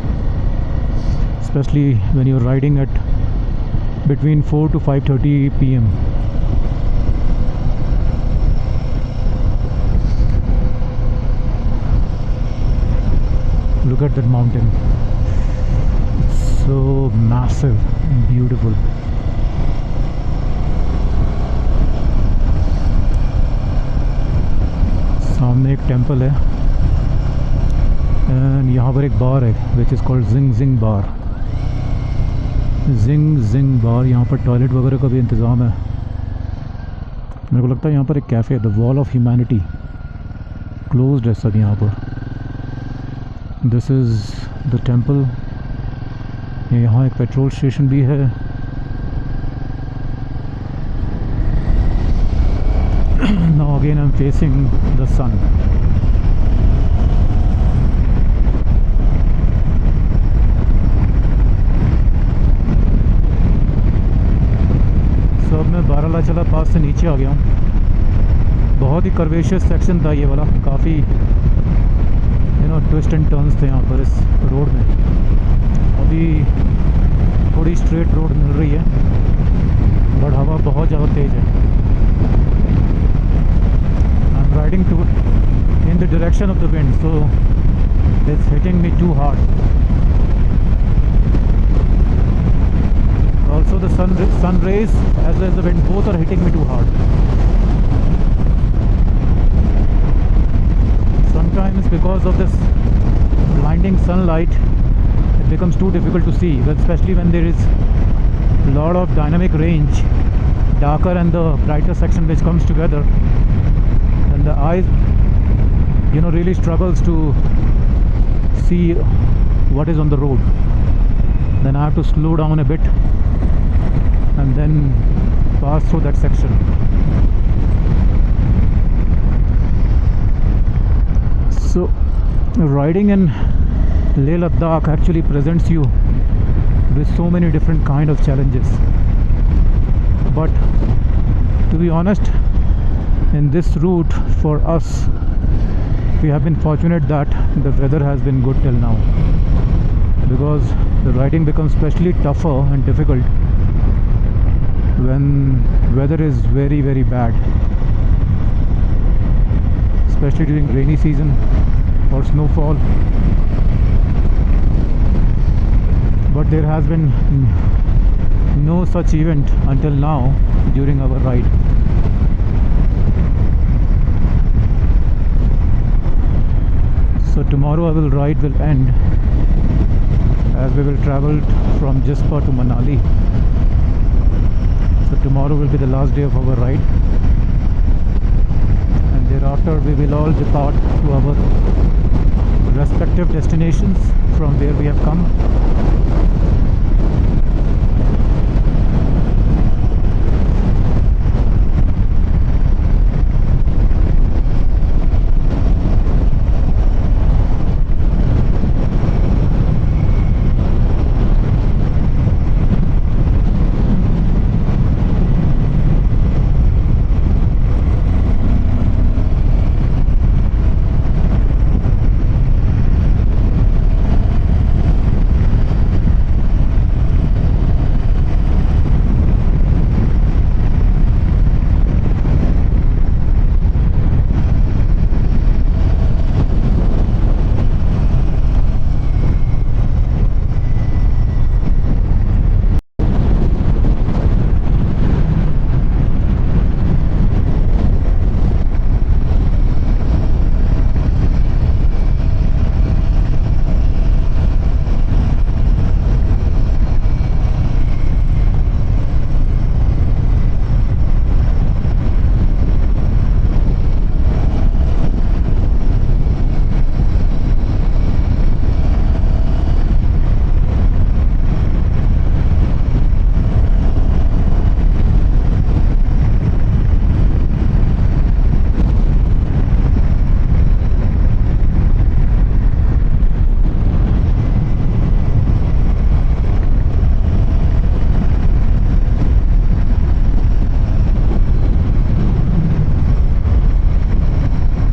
especially when you're riding at between 4 to 5:30 p.m. Look at that mountain. It's so massive and beautiful. सामने एक temple है and यहाँ पर एक बार है विच is called जिंग जिंग बार. जिंग जिंग बार. यहाँ पर toilet वगैरह का भी इंतज़ाम है. मेरे को लगता है यहाँ पर एक कैफ़े है, the wall of humanity. Closed है सब यहाँ पर. This is the temple. यहाँ एक पेट्रोल स्टेशन भी है. Now again I'm facing the sun. So अब मैं बारालाचला पास से नीचे आ गया हूँ. बहुत ही कर्वेशियस सेक्शन था ये वाला. काफ़ी ट्विस्ट एंड टर्न्स थे यहाँ पर इस रोड में. अभी थोड़ी स्ट्रेट रोड मिल रही है बट हवा बहुत ज़्यादा तेज़ है. आई एम राइडिंग टू इन the direction of the wind, so it's hitting me too hard. Also the sun rays as well as the wind both are hitting me too hard. Sometimes because of this blinding sunlight it becomes too difficult to see, especially when there is a lot of dynamic range, darker and the brighter section which comes together, and the eyes really struggles to see what is on the road. Then I have to slow down a bit and then pass through that section. So riding in Leh Ladakh actually presents you with so many different kind of challenges, but to be honest, in this route for us we have been fortunate that the weather has been good till now, because the riding becomes especially tougher and difficult when weather is very very bad, especially during rainy season or snowfall. But there has been no such event until now during our ride. So tomorrow our ride will end as we will travel from Jaspa to Manali. So tomorrow will be the last day of our ride. Thereafter we will all depart to our respective destinations from where we have come.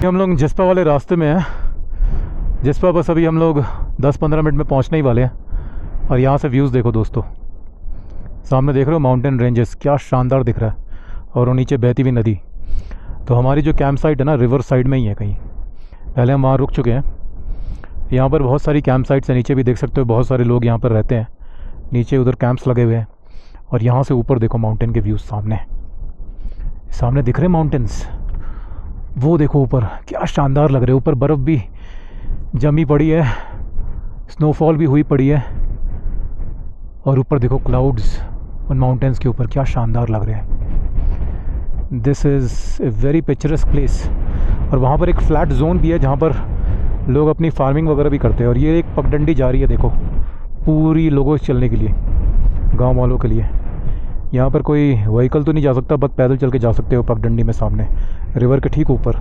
हम लोग जिस्पा वाले रास्ते में हैं। जिस्पा बस अभी हम लोग 10-15 मिनट में पहुंचने ही वाले हैं। और यहाँ से व्यूज़ देखो दोस्तों, सामने देख रहे हो माउंटेन रेंजेस, क्या शानदार दिख रहा है, और वो नीचे बहती हुई नदी। तो हमारी जो कैंप साइट है ना, रिवर साइड में ही है कहीं, पहले हम वहाँ रुक चुके हैं। यहाँ पर बहुत सारी कैंप साइट्स हैं, नीचे भी देख सकते हो बहुत सारे लोग यहाँ पर रहते हैं। नीचे उधर कैंप्स लगे हुए हैं, और यहाँ से ऊपर देखो माउंटेन के व्यूज़ सामने दिख रहे माउंटेन्स, वो देखो ऊपर क्या शानदार लग रहे हैं। ऊपर बर्फ़ भी जमी पड़ी है, स्नोफॉल भी हुई पड़ी है, और ऊपर देखो क्लाउड्स उन माउंटेन्स के ऊपर, क्या शानदार लग रहे हैं। This is a very picturesque place. और वहाँ पर एक फ्लैट जोन भी है जहाँ पर लोग अपनी फार्मिंग वगैरह भी करते हैं। और ये एक पगडंडी जा रही है देखो, पूरी लोगों से चलने के लिए, गांव वालों के लिए। यहाँ पर कोई व्हीकल तो नहीं जा सकता, बस पैदल चल के जा सकते हो पगडंडी में, सामने रिवर के ठीक ऊपर।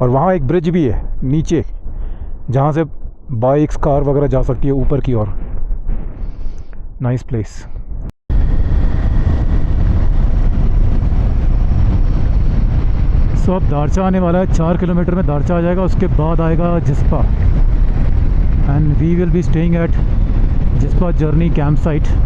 और वहाँ एक ब्रिज भी है नीचे, जहाँ से बाइक्स कार वगैरह जा सकती है ऊपर की ओर। Nice place. सो अब दारचा आने वाला है, 4 किलोमीटर में दारचा आ जाएगा, उसके बाद आएगा Jispa. And we will be staying at Jispa journey camp site.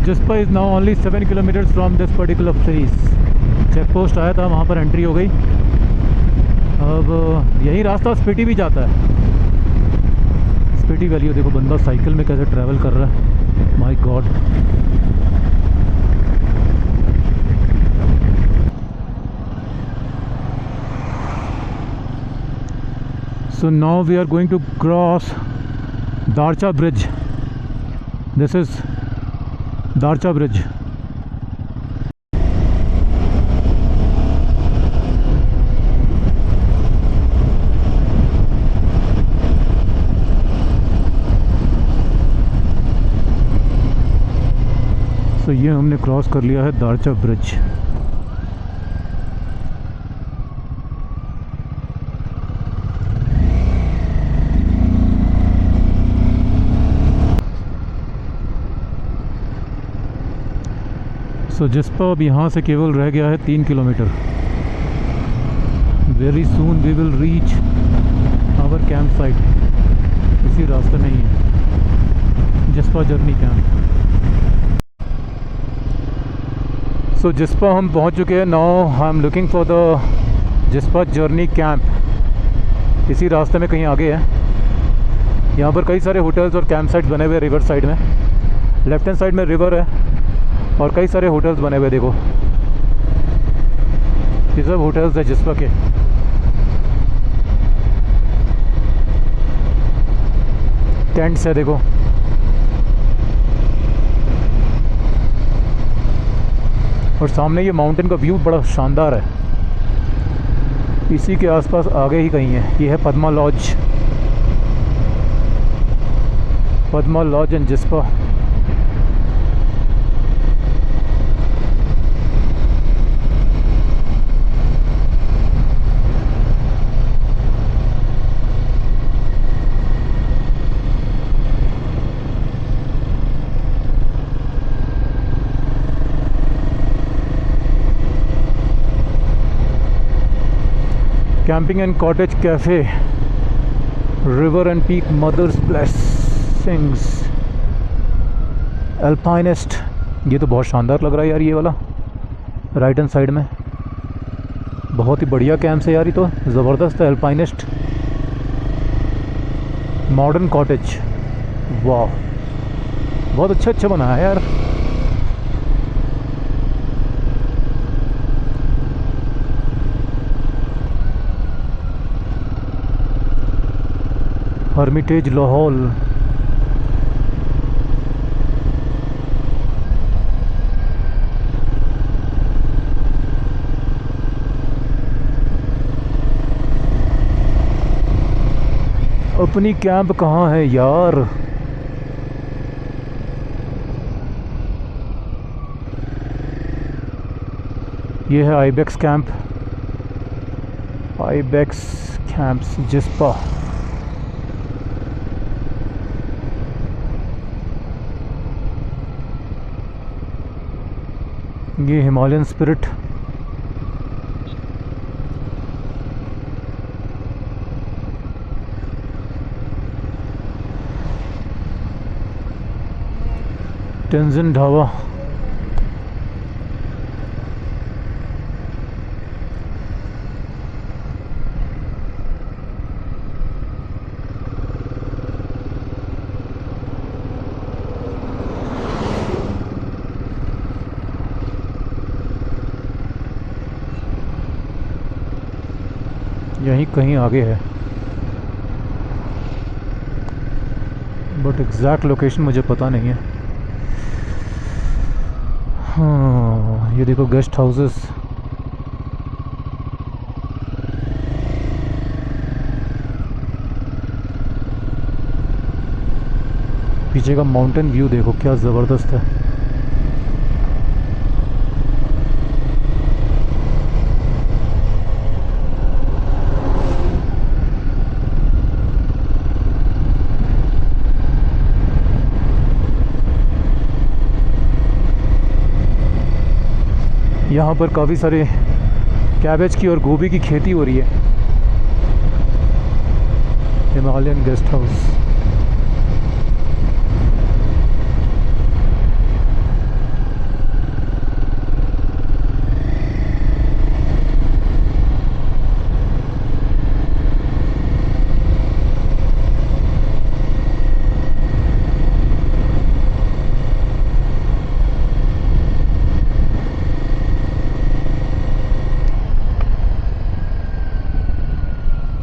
Jispa is now only 7 kilometres from this particular place. Check post आया था, वहाँ पर एंट्री हो गई। अब यही रास्ता स्पीटी भी जाता है, स्पीटी वैली। देखो बंदा साइकिल में कैसे ट्रैवल कर रहा है, my God. So now we are going to cross Darcha bridge. This is Darcha bridge. तो ये हमने क्रॉस कर लिया है दारचा ब्रिज। सो जिस्पा अब यहाँ से केवल रह गया है 3 kilometre. Very soon we will reach our camp site. इसी रास्ते में ही है जिस्पा जर्नी कैंप। सो जिस्पा हम पहुँच चुके हैं। Now I am looking for the Jispa journey camp. इसी रास्ते में कहीं आगे है। यहाँ पर कई सारे होटल्स और कैंप साइट्स बने हुए हैं रिवर साइड में। लेफ्ट हैंड साइड में रिवर है और कई सारे होटल्स बने हुए। देखो ये सब होटल्स है जिस्पा के। टेंट्स है देखो। और सामने ये माउंटेन का व्यू बड़ा शानदार है। इसी के आसपास आगे ही कहीं है। ये है Padma lodge, Padma lodge in Jispa. Camping and cottage cafe, river and peak mother's blessings, alpinist। ये तो बहुत शानदार लग रहा है यार, ये वाला राइट हैंड साइड में। बहुत ही बढ़िया कैंप है यार, ये तो ज़बरदस्त है। अल्पाइनिस्ट मॉडर्न कॉटेज, वाह बहुत अच्छा बनाया है यार। हर्मिटेज लाहौल। अपनी कैंप कहाँ है यार? ये है ibex camp, ibex camps Jispa. ये हिमालयन स्पिरिट, टेंजिन ढाबा, यहीं कहीं आगे है, बट एग्जैक्ट लोकेशन मुझे पता नहीं है। हाँ, ये देखो गेस्ट हाउसेस। पीछे का माउंटेन व्यू देखो क्या ज़बरदस्त है। यहाँ पर काफ़ी सारे कैबेज की और गोभी की खेती हो रही है। Himalayan guest house.